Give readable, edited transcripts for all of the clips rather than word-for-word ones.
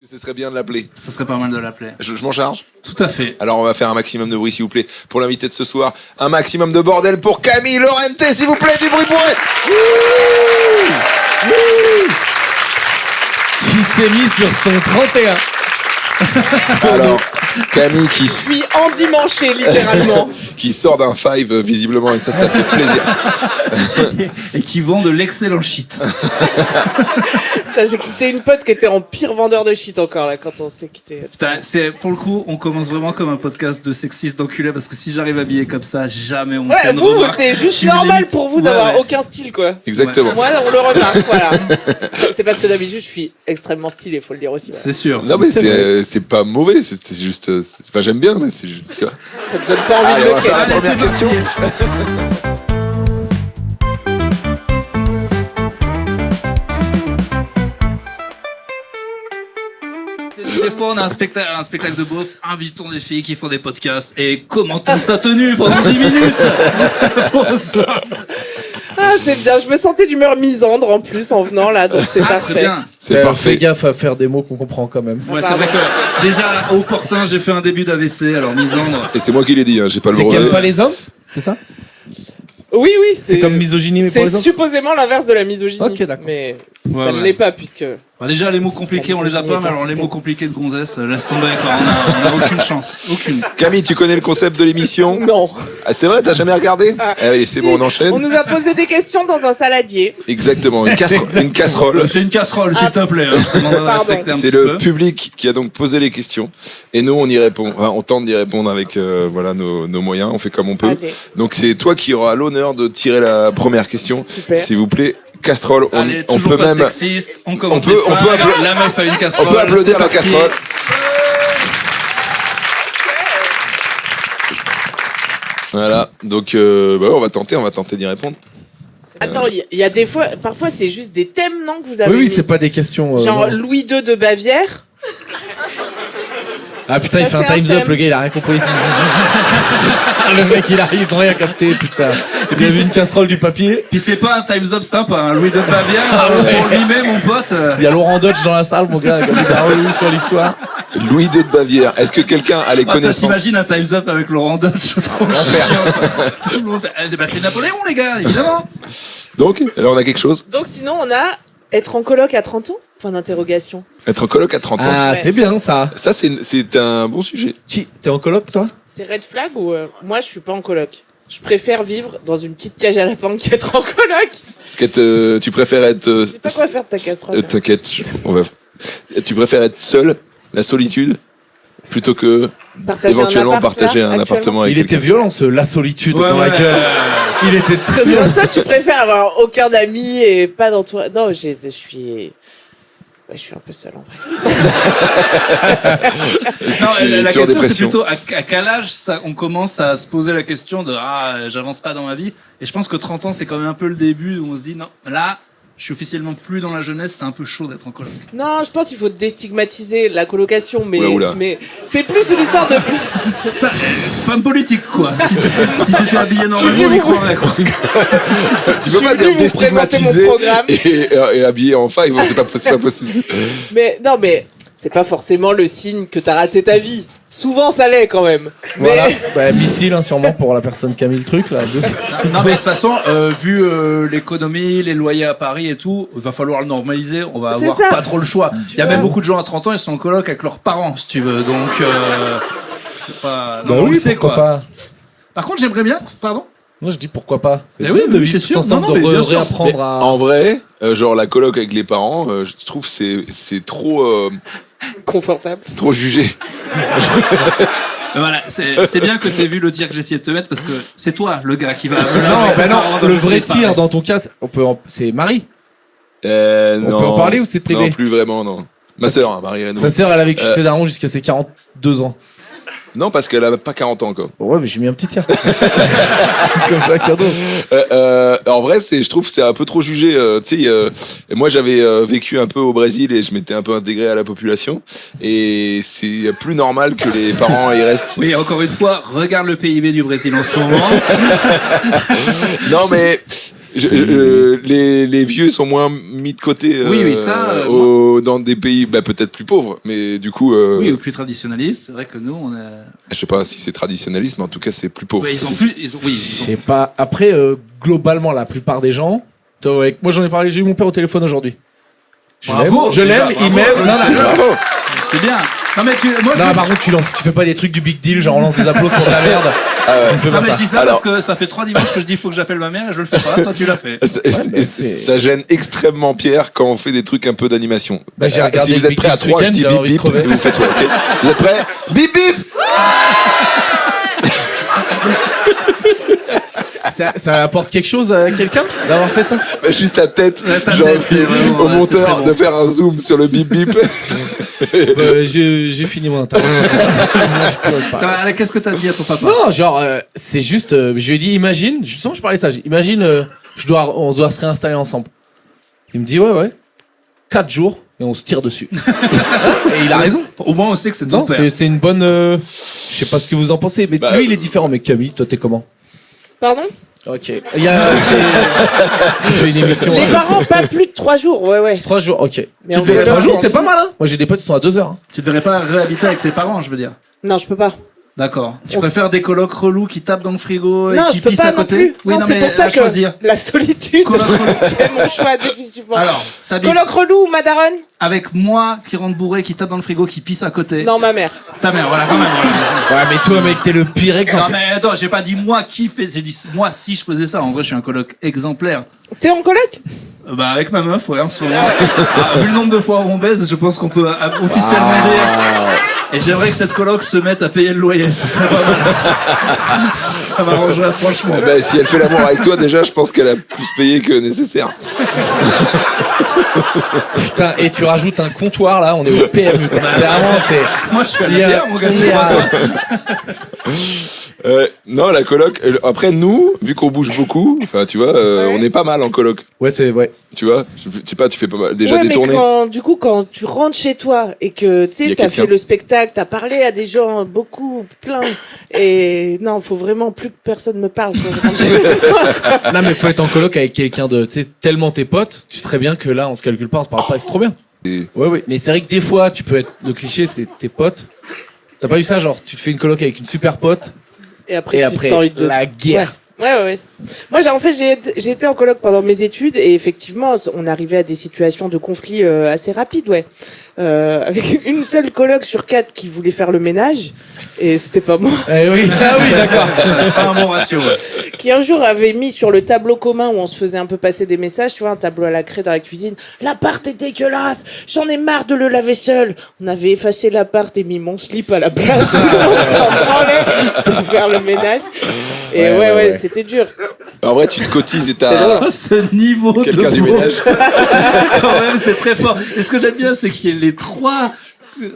Ce serait bien de l'appeler. Ce serait pas mal de l'appeler. Je m'en charge. Tout à fait. Alors on va faire un maximum de bruit s'il vous plaît. Pour l'invité de ce soir, un maximum de bordel pour Camille Lorente, s'il vous plaît, du bruit pour elle. Qui s'est mis sur son 31. Alors, Camille qui Je suis endimanchée, littéralement. qui sort d'un five visiblement et ça fait plaisir. Et qui vend de l'excellent shit. Putain, j'ai quitté une pote qui était en pire vendeur de shit encore là quand on s'est quitté. Putain, pour le coup, on commence vraiment comme un podcast de sexistes d'enculés parce que si j'arrive habillé comme ça, jamais on me fait Ouais, une vous, remarque. c'est Je juste suis normal limite. pour vous d'avoir Ouais. aucun style, quoi. Exactement. Moi, on le remarque, voilà. C'est parce que d'habitude, je suis extrêmement stylé, faut le dire aussi. Voilà. C'est sûr. Non mais c'est pas mauvais, c'est juste. Enfin j'aime bien, mais c'est juste. Tu vois. Ça te donne pas envie Allez, de on va le faire la Allez, première c'est parti. question. Des fois, on a un spectacle de beauf, invitons des filles qui font des podcasts et commentons sa tenue pendant 10 minutes. Bonsoir. Ah, c'est bien, je me sentais d'humeur misandre en plus en venant là, donc c'est Ah, très parfait. bien. C'est Fais parfait. gaffe à faire des mots qu'on comprend quand même. Ouais, c'est vrai que déjà, au portin, j'ai fait un début d'AVC, alors misandre. Et c'est moi qui l'ai dit, hein, j'ai pas le C'est brevet. qu'elle aime pas les hommes, c'est ça? Oui, C'est comme misogynie mais pour C'est les hommes. supposément l'inverse de la misogynie. Ok, d'accord. Mais Ouais, ça ne ouais. l'est pas puisque. Bah déjà, les mots compliqués, on les a pas, mais alors les mots compliqués de gonzesse, laisse tomber, quoi. On a aucune chance. Aucune. Camille, tu connais le concept de l'émission? Non. Ah, c'est vrai, t'as jamais regardé? Ah, Allez, c'est si, bon, on enchaîne. On nous a posé des questions dans un saladier. Exactement, une casserole. C'est une casserole, s'il te plaît. Hein. Je te demande de Pardon. respecter un C'est petit le peu. public qui a donc posé les questions et nous on y répond. Enfin, on tente d'y répondre avec voilà nos moyens. On fait comme on peut. Allez. Donc c'est toi qui auras l'honneur de tirer la première question, Super. s'il vous plaît. Casserole. Allez, On toujours peut pas même. sexiste, on commente peut- les on peut fringues, appla- la meuf a une On casserole. peut applaudir c'est la parti. casserole. Voilà. Donc on va tenter d'y répondre. Attends, il y a des fois, parfois c'est juste des thèmes, non, que vous avez Oui, mis. c'est pas des questions. Genre non. Louis II de Bavière. Ah putain, il Ça, fait un c'est un time's up, thème. le gars, il a rien compris. Le mec, ils ont rien capté, putain. Il a vu une casserole du papier. Puis c'est pas un time's up sympa, hein. Louis de Bavière, pour lui-même, mon pote. Il y a Laurent Dodge dans la salle, mon gars, qui a relu sur l'histoire. Louis II de Bavière. Est-ce que quelqu'un a les Ah, connaissances? t'imagines un time's up avec Laurent Dodge? Trop chiant. Tout le monde fait, bah, c'est Napoléon, les gars, évidemment. Donc là on a quelque chose. Donc sinon, on a être en coloc à 30 ans. Point d'interrogation. Être en coloc à 30 ans. Ah, Ouais. c'est bien ça. Ça c'est un bon sujet. T'es en coloc, toi? C'est red flag ou moi je suis pas en coloc. Je préfère vivre dans une petite cage à lapin qu'être en coloc. Est-ce que tu préfères être Je sais pas quoi faire de ta casserole. t'inquiète, on va. Tu préfères être seul, la solitude, plutôt que Partager éventuellement un appart, partager là, un actuellement. appartement avec Il était quelqu'un. violent, la solitude Ouais, dans la ouais. gueule. Il était très violent. Toi, tu préfères avoir aucun ami et pas dans toi. Non, je suis. Ouais, je suis un peu seul en vrai. Non, Tu es la en question c'est dépression. plutôt à quel âge on commence à se poser la question de j'avance pas dans ma vie. Et je pense que 30 ans c'est quand même un peu le début où on se dit non, là je suis officiellement plus dans la jeunesse, c'est un peu chaud d'être en coloc. Non, je pense qu'il faut déstigmatiser la colocation, mais, Oula. mais c'est plus une histoire de. Femme politique quoi. Si t'étais habillé normalement, on y croirait quoi. Tu peux Je pas suis dire venu vous présenter mon déstigmatiser programme. et habillé en five, c'est pas possible. Mais non, mais c'est pas forcément le signe que t'as raté ta vie. Souvent, ça l'est quand même. Mais Voilà. Bah, missile, hein, sûrement, pour la personne qui a mis le truc, là. Non mais de toute façon, vu l'économie, les loyers à Paris et tout, il va falloir le normaliser, on va C'est avoir ça. pas trop le choix. Il y a vois. même beaucoup de gens à 30 ans, ils sont en coloc avec leurs parents si tu veux, donc c'est pas... Bah on le oui, sait, pourquoi quoi. pas. Par contre j'aimerais bien, pardon. Moi, je dis pourquoi pas. C'est Mais bien oui, de oui, vivre c'est sûr. tous ensemble, Non, non, mais de bien sûr. réapprendre Mais à. en vrai, genre la coloc avec les parents, je trouve c'est trop confortable. c'est trop jugé. Voilà, c'est bien que t'aies vu le tir que j'ai essayé de te mettre parce que c'est toi le gars qui va... Non, non, le vrai tir dans ton cas, c'est Marie. Non. peut en parler ou c'est privé? Non, plus vraiment, non. Ma sœur, hein, Marie Reynaud. Sa sœur, elle a vécu chez ses darons jusqu'à ses 42 ans. Non, parce qu'elle a pas 40 ans encore. Ouais, mais j'ai mis un petit tir. Comme ça, cadeau. En vrai, je trouve que c'est un peu trop jugé. Tu sais, moi j'avais vécu un peu au Brésil et je m'étais un peu intégré à la population. Et c'est plus normal que les parents y restent. Oui, encore une fois, regarde le PIB du Brésil en ce moment. Non, mais Les vieux sont moins mis de côté Oui, ça, dans des pays peut-être plus pauvres, mais du coup, Oui, ou plus traditionnaliste. C'est vrai que nous, on a. je sais pas si c'est traditionnaliste, mais en tout cas, c'est plus pauvre. Ouais, Ça, c'est- oui, Je sais pas. Après, globalement, la plupart des gens. Moi, j'en ai parlé, j'ai eu mon père au téléphone aujourd'hui. Bravo, Je l'aime, déjà, il bravo, m'aime. Non, Bravo. C'est bien. Non, mais moi, je non, par contre, tu fais pas des trucs du big deal, genre on lance des applaudissements pour de la merde. Tu me fais Non, pas mais ça. je dis ça Alors- parce que ça fait 3 dimanches que je dis faut que j'appelle ma mère et je le fais pas. Toi, tu l'as fait. Ça gêne extrêmement Pierre quand on fait des trucs un peu d'animation. J'ai regardé Si vous le êtes prêts à Big 3, je Weekend, dis j'avais bip envie de bip, crever. vous faites ouais, ok. Vous êtes prêts? Bip bip. Ça apporte quelque chose à quelqu'un d'avoir fait ça? Juste la tête, Ta j'ai tête, c'est envie vraiment, au ouais, monteur c'est très bon. de faire un zoom sur le bip bip. J'ai fini mon interview. Je pourrais pas. Allez, qu'est-ce que t'as dit à ton papa? Non, genre, c'est juste. Je lui ai dit, imagine, justement, je parlais de ça. Imagine, on doit se réinstaller ensemble. Il me dit, ouais. 4 jours et on se tire dessus. Et il a raison. Au moins, on sait que c'est ton Non, père. c'est une bonne. Je sais pas ce que vous en pensez, mais lui, il est différent. Mais Camille, toi, t'es comment? Pardon? Ok. Il y a. J'ai une émission. Les parents, pas plus de 3 jours, ouais. 3 jours, ok. Mais Tu on te fais verra 3 jours, bien. c'est pas mal, hein? Moi, j'ai des potes qui sont à 2 heures. Hein. Tu devrais pas réhabiter avec tes parents, je veux dire. Non, je peux pas. D'accord. Tu On préfères des colocs relous qui tapent dans le frigo et Non, qui je peux pissent pas à non côté? plus. Oui, non, c'est mais pour ça à que choisir. la solitude, Coloc relou. c'est mon choix définitivement. Alors, t'habites Coloc relou ou madaronne? avec moi qui rentre bourré, qui tape dans le frigo, qui pisse à côté. Non, ma mère. Ta mère, voilà, quand même. Voilà. Ouais, mais toi, mec, t'es le pire Non, exemple. mais attends, j'ai pas dit moi qui fais, j'ai dit moi si je faisais ça. En vrai, je suis un coloc exemplaire. T'es en coloc? Bah, avec ma meuf, ouais, en ce moment. Vu le nombre de fois où on baise, je pense qu'on peut officiellement dire. Et j'aimerais que cette coloc se mette à payer le loyer, ce serait pas mal. Ça m'arrangerait franchement. Si elle fait l'amour avec toi, déjà, je pense qu'elle a plus payé que nécessaire. Putain, et tu rajoutes un comptoir là, on est au PMU. Quoi. C'est vraiment, c'est. Moi, je suis à la Il y a- bière, mon gars. il y a- Non, la coloc. Après, nous, vu qu'on bouge beaucoup, enfin, tu vois, on est pas mal en coloc. Ouais, c'est ouais. Tu vois, je sais pas, tu fais pas mal, déjà Ouais, des mais tournées. quand tu rentres chez toi et que tu Il y sais, a t'as quelqu'un. fait le spectacle, t'as parlé à des gens beaucoup, plein, et non, faut vraiment plus que personne me parle quand je rentre chez moi. Non, mais faut être en coloc avec quelqu'un de, tu sais, tellement tes potes, tu sais très bien que là, on se calcule pas, on se parle pas, et c'est trop bien. Et- Ouais. Mais c'est vrai que des fois, tu peux être, le cliché, c'est tes potes. T'as pas eu ça, genre, tu te fais une coloc avec une super pote, Et après, et tu après, t'as envie de... la guerre. Ouais. Moi, j'ai été en coloc pendant mes études et effectivement, on arrivait à des situations de conflit assez rapides, ouais. Avec une seule coloc sur 4 qui voulait faire le ménage et c'était pas moi. Eh oui, ah oui, d'accord. C'est pas un bon ratio, ouais. Qui un jour avait mis sur le tableau commun où on se faisait un peu passer des messages, tu vois, un tableau à la craie dans la cuisine. L'appart est dégueulasse, j'en ai marre de le laver seul. On avait effacé l'appart et mis mon slip à la place. On s'en branlait de faire le ménage. Et ouais, c'était dur. En vrai, tu te cotises et C'est t'as drôle. Ce niveau de quelqu'un du beau, ménage. quand même, c'est très fort. Et ce que j'aime bien, c'est qu'il y a les 3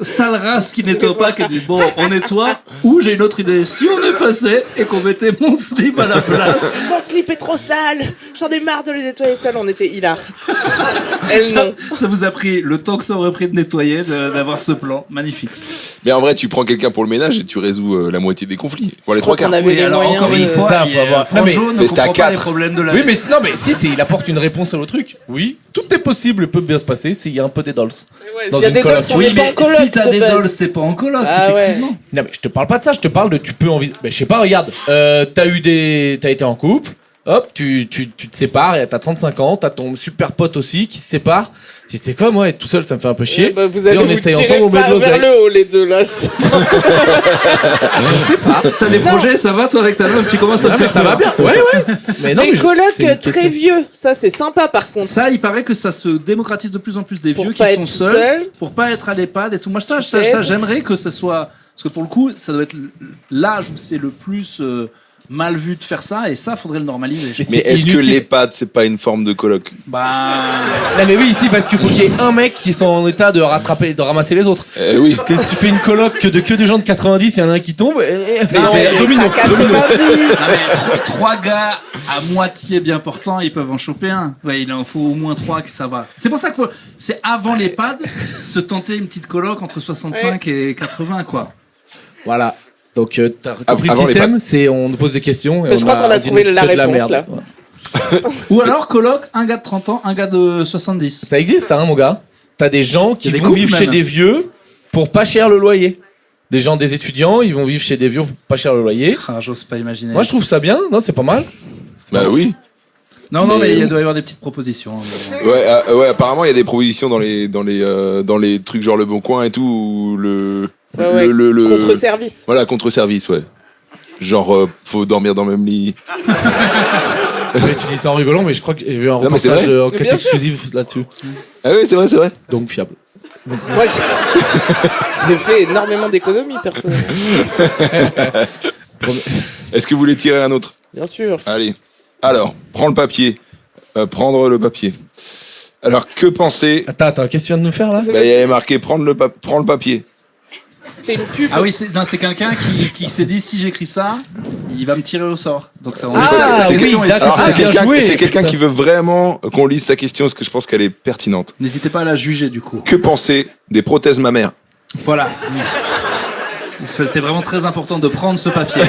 sales races qui nettoient pas, qui disent bon, on nettoie, ou j'ai une autre idée, si on effaçait et qu'on mettait mon slip à la place. Mon slip est trop sale, j'en ai marre de le nettoyer seul. On était hilar. Elle non. Ça vous a pris le temps que ça aurait pris de nettoyer, d'avoir ce plan. Magnifique. Mais en vrai, tu prends quelqu'un pour le ménage et tu résous la moitié des conflits. Pour les crois 3 qu'on quarts. avait Oui, les alors moyens encore de- une fois, Ça, faut avoir- Non, mais- Franjo ne mais c'était à comprend pas les 4. problèmes de la Oui, vie. mais non, mais si, il apporte une réponse à le truc. Oui, tout est possible, peut bien se passer s'il y a un peu des dolls. Dans S'il y a une des coloc. dolls, on Oui, n'est pas mais en coloc. si t'as de des base. dolls, t'es pas en coloc, Ah ouais. effectivement. Non, mais je te parle pas de ça, je te parle de tu peux envisager. Je sais pas, regarde, t'as été en couple, hop, tu te sépares, et t'as 35 ans, t'as ton super pote aussi qui se sépare. Si t'es comme, ouais, être tout seul, ça me fait un peu chier. Bah, vous Et allez on vous essaye tirer ensemble, on met de vers l'oseille. le haut, les deux, là. je sens. T'as des projets, ça va toi avec ta meuf, tu commences à Ah, te mais faire ça va peur. bien, ouais. Mais non, Les mais colocs c'est une très question. vieux, ça c'est sympa par contre. Ça, il paraît que ça se démocratise de plus en plus des Pour vieux qui pas sont être seuls, seul. pour pas être à l'EHPAD et tout. Moi, ça, Peut-être. j'aimerais que ça soit. Parce que pour le coup, ça doit être l'âge où c'est le plus mal vu de faire ça, et ça, faudrait le normaliser. je Mais Mais c'est est-ce que inutile. l'EHPAD, c'est pas une forme de coloc? Bah. Non, mais oui, ici, parce qu'il faut qu'il y ait un mec qui soit en état de ramasser les autres. Oui. Que si tu fais une coloc que des gens de 90, il y en a un qui tombe, Non, c'est domino. à 90. Non, mais 3 gars à moitié bien portants, ils peuvent en choper un. Ouais, il en faut au moins 3 que ça va. C'est pour ça que c'est avant l'EHPAD, se tenter une petite coloc entre 65 et 80, quoi. Voilà. Donc, t'as compris le Avant les système, c'est on nous pose des questions et Mais je crois qu'on a trouvé la que de la réponse, merde. là. Ouais. Ou alors coloc, un gars de 30 ans, un gars de 70. Ça existe, ça, hein, mon gars. T'as des gens qui Il y a des vont couples, vivre chez même. des vieux pour pas cher le loyer. Des gens, des étudiants, ils vont vivre chez des vieux pour pas cher le loyer. Ah, j'ose pas imaginer. Moi, je trouve ça bien. Non, c'est pas mal. Bah oui. Non, Mais- mais il doit y avoir des petites propositions. Hein, mais- Ouais, apparemment il y a des propositions dans les trucs genre Le Bon Coin et tout, où Ouais. le Contre-service. voilà, contre-service, ouais. Genre faut dormir dans le même lit. Mais tu dis ça en rigolant, mais je crois que j'ai vu un Non, mais c'est reportage vrai. enquête Mais bien sûr. exclusive là-dessus. Ah oui, c'est vrai. Donc fiable. Moi, j'ai fait énormément d'économies, personnellement. Est-ce que vous voulez tirer un autre? Bien sûr. Allez. Alors, prends le papier. Prendre le papier. Alors, que penser? Attends, qu'est-ce que tu viens de nous faire là? Bah, il y avait marqué prends le papier. C'était une pub. Ah oui, c'est quelqu'un qui s'est dit si j'écris ça, il va me tirer au sort. Donc ça. Ah, c'est oui, question est- d'accord. Alors, Ah, c'est bien quelqu'un joué, c'est quelqu'un putain. qui veut vraiment qu'on lise sa question, parce que je pense qu'elle est pertinente. N'hésitez pas à la juger du coup. Que penser des prothèses mammaires? Voilà. C'était vraiment très important de prendre ce papier.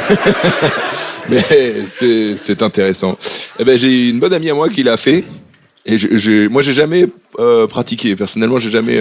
Mais c'est intéressant. Eh ben, j'ai une bonne amie à moi qui l'a fait. Et moi, j'ai jamais pratiqué. Personnellement, j'ai jamais.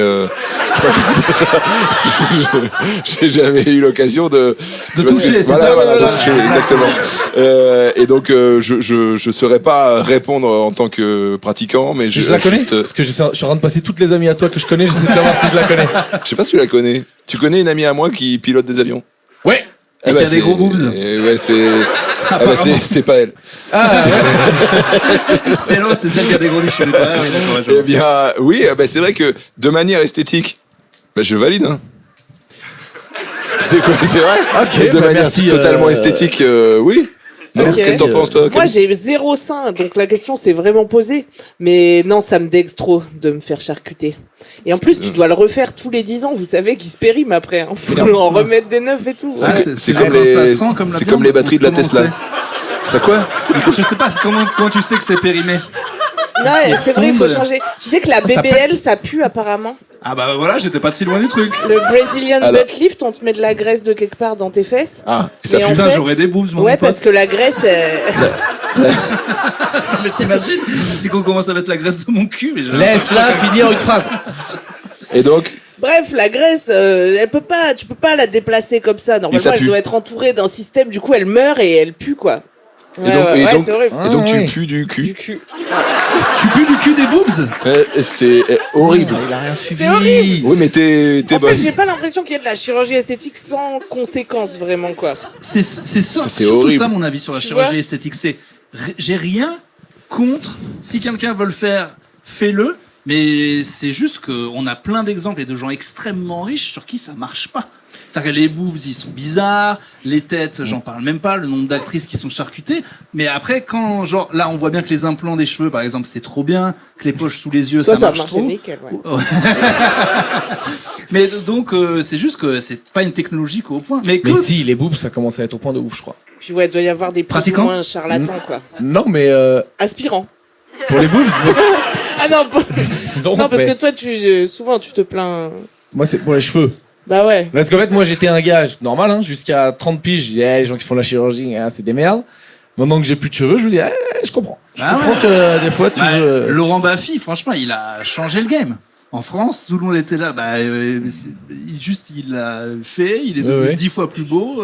J'ai jamais eu l'occasion de toucher, c'est voilà, ça, voilà, voilà. de toucher, exactement. Et donc, je saurais pas répondre en tant que pratiquant, mais Je la connais juste, parce que je suis en train de passer toutes les amies à toi que je connais. J'essaie de savoir si je la connais. je sais pas si tu la connais. Tu connais une amie à moi qui pilote des avions? Ouais. Eh qui a des c'est- gros boobs. Ouais, c'est pas elle. Ah, ouais. C'est l'autre, c'est celle qui a des gros niches. Ah, oui, d'accord, je Eh vois. bien, oui, c'est vrai que de manière esthétique, je valide. Hein. C'est quoi, c'est vrai? Ok, De bah manière merci, totalement esthétique, oui. Non, Ok. qu'est-ce que t'en penses, toi? Moi, Camille j'ai 0 sein, donc la question s'est vraiment posée. Mais non, ça me dégue trop de me faire charcuter. Et en plus, tu dois le refaire tous les 10 ans. Vous savez qu'ils se périment après. Hein. Faut en remettre des neufs et tout. C'est Ouais. que- c'est vrai, comme quand les- ça sent comme la c'est viande, comme les batteries de la comment Tesla. Ça quoi? Je sais pas comment tu sais que c'est périmé. Ouais, c'est vrai, il faut tombe. changer. Tu sais que la BBL, ça pue apparemment. Ah bah voilà, j'étais pas si loin du truc. Le Brazilian Alors. butt lift, on te met de la graisse de quelque part dans tes fesses. Ah, et ça Mais pue. en Putain, fait- j'aurais des boobs, mon Ouais, pote. parce que la graisse, Mais t'imagines si qu'on commence à mettre la graisse de mon cul, mais j'ai Laisse-la finir une phrase. Et donc, bref, la graisse, tu peux pas la déplacer comme ça. ça Normalement, elle pue. doit être entourée d'un système. Du coup, elle meurt et elle pue, quoi. Et donc- ouais, et donc- c'est horrible. et donc tu oui. pues du Du cul. cul. Tu pues du cul des boobs? C'est horrible. Il a rien suivi. C'est horrible. Oui, mais t'es En bonne. fait, j'ai pas l'impression qu'il y ait de la chirurgie esthétique sans conséquences, vraiment, quoi. C'est C'est surtout horrible. ça mon avis sur la Tu chirurgie vois esthétique. J'ai rien contre. Si quelqu'un veut le faire, fais-le. Mais c'est juste qu'on a plein d'exemples et de gens extrêmement riches sur qui ça marche pas. C'est-à-dire que les boobs, ils sont bizarres, les têtes, j'en parle même pas, le nombre d'actrices qui sont charcutées. Mais après, quand, genre, là, on voit bien que les implants des cheveux, par exemple, c'est trop bien, que les poches sous les yeux, Toi, ça ça marche marche trop. nickel, ouais. Ouais. Mais donc, c'est juste que c'est pas une technologie qu'au point. Mais que Mais si, les boobs, ça commence à être au point de ouf, je crois. Puis ouais, il doit y avoir des plus ou Pratiquants moins charlatans, quoi. Non, mais Aspirants. pour les boobs, Ah non, non, non parce mais que toi, souvent, tu te plains. moi, c'est pour les cheveux. Bah ouais. Parce qu'en fait, moi, j'étais un gars normal, hein, jusqu'à 30 piges. Je disais, les gens qui font la chirurgie, hein, c'est des merdes. Maintenant que j'ai plus de cheveux, je me dis, je comprends. Je Ah comprends ouais. que des fois, tu Bah, veux. Laurent Baffy, franchement, il a changé le game. En France, tout le monde était là. Il l'a fait, il est devenu ouais. 10 fois plus beau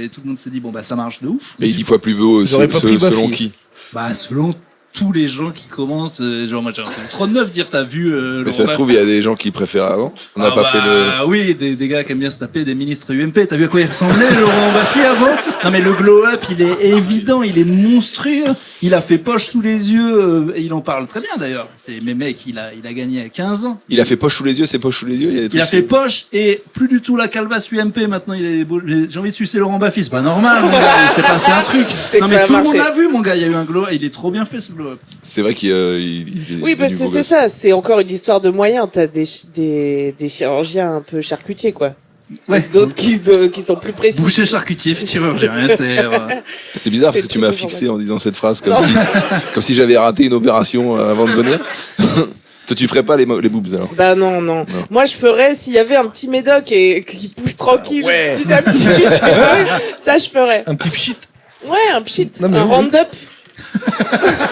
et tout le monde s'est dit bon bah ça marche de ouf. Mais 10 fois plus beau, J'aurais pas pris selon Buffy. qui? Bah selon tous les gens qui commencent, genre moi j'ai entendu trop de meufs dire t'as vu. Mais ça se trouve, il y a des gens qui préfèrent avant. On n'a pas fait le. Oui, des gars qui aiment bien se taper des ministres UMP. T'as vu à quoi il ressemblait, Laurent Baffy, avant? Non, mais le glow-up, il est évident, il est monstrueux. Il a fait poche sous les yeux, et il en parle très bien d'ailleurs. Mais mec, il a gagné à 15 ans. Il a fait poche sous les yeux, c'est poche sous les yeux. Il y a des Il a trucs- fait poche et plus du tout la calvasse UMP. Maintenant, il est beau. J'ai envie de sucer Laurent Baffy. C'est pas normal, mon gars. Il s'est passé un truc. C'est Non, que mais ça a tout le monde marché. l'a vu, mon gars. Il y a eu un glow. Il est trop bien fait, ce glow-up. C'est vrai qu'il Oui, a parce du que beau c'est gosse. ça, c'est encore une histoire de moyens. T'as des chirurgiens un peu charcutiers, quoi. Ouais. D'autres qui sont plus précis. Boucher charcutier, chirurgien. C'est bizarre parce C'est que tu m'as toutes les fixé en disant cette phrase Non. comme si j'avais raté une opération avant de venir. Toi, tu ferais pas les boobs alors? Bah non. Moi, je ferais s'il y avait un petit médoc et qui pousse tranquille, Ouais. petit à petit. tu vois, ça, je ferais. Un petit pchit. Ouais, un pchit, Non, mais un oui. round-up.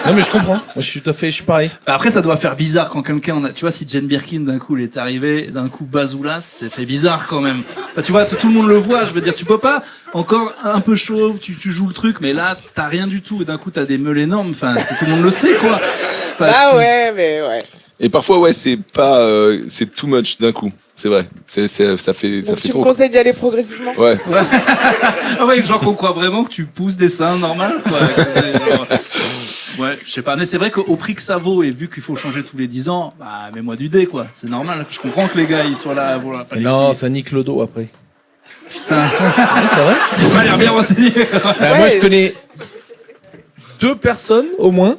Non mais je comprends. Moi je suis pareil. Après, ça doit faire bizarre quand quelqu'un, tu vois, si Jane Birkin d'un coup il est arrivé, d'un coup Bazoulas, ça fait bizarre quand même. Enfin, tu vois, tout le monde le voit. Je veux dire, tu peux pas encore un peu chauve, tu joues le truc, mais là t'as rien du tout et d'un coup t'as des meules énormes. Enfin, tout le monde le sait quoi. Enfin, ouais, mais ouais. Et parfois, ouais, c'est pas, c'est too much d'un coup. C'est vrai. Ça fait Donc tu me trop. conseilles d'y aller progressivement? Ouais. Ah ouais, genre qu'on croit vraiment que tu pousses des seins normal quoi. Ouais, je sais pas, mais c'est vrai qu'au prix que ça vaut et vu qu'il faut changer tous les 10 ans, bah mets-moi du dé quoi. C'est normal. Je comprends que les gars ils soient là. Voilà, Mais non, ça nique le dos après. Putain, Ouais, c'est vrai. on a l'air bien renseigné. Moi je connais 2 personnes au moins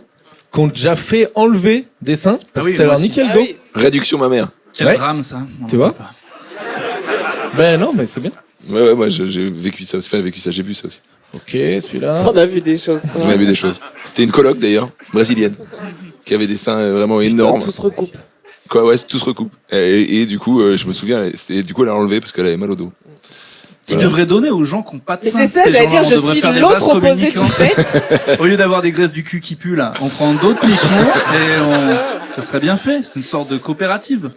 qui ont déjà fait enlever des seins parce Ah oui, que ça moi leur aussi. niquait le Ah dos. oui. Réduction mammaire. Quel Ouais. drame ça. On Tu en vois parle pas. Ben non, mais c'est bien. Ouais, moi j'ai vécu ça aussi. Enfin, vécu ça, j'ai vu ça aussi. Ok, celui-là. T'en as vu des choses, toi. J'en ai vu des choses. C'était une coloc d'ailleurs, brésilienne, qui avait des seins vraiment énormes. Tout se recoupe. Quoi, ouais, tout se recoupe. Et du coup, je me souviens, du coup, elle a enlevé parce qu'elle avait mal au dos. Ils Voilà. devraient donner aux gens qui n'ont pas de Mais seins. c'est ça, Ces j'allais gens-là, dire, on je devrait suis faire des l'autre vases opposé du communicants. fait. Au lieu d'avoir des graisses du cul qui puent là, on prend d'autres nichons et ça serait bien fait. C'est une sorte de coopérative.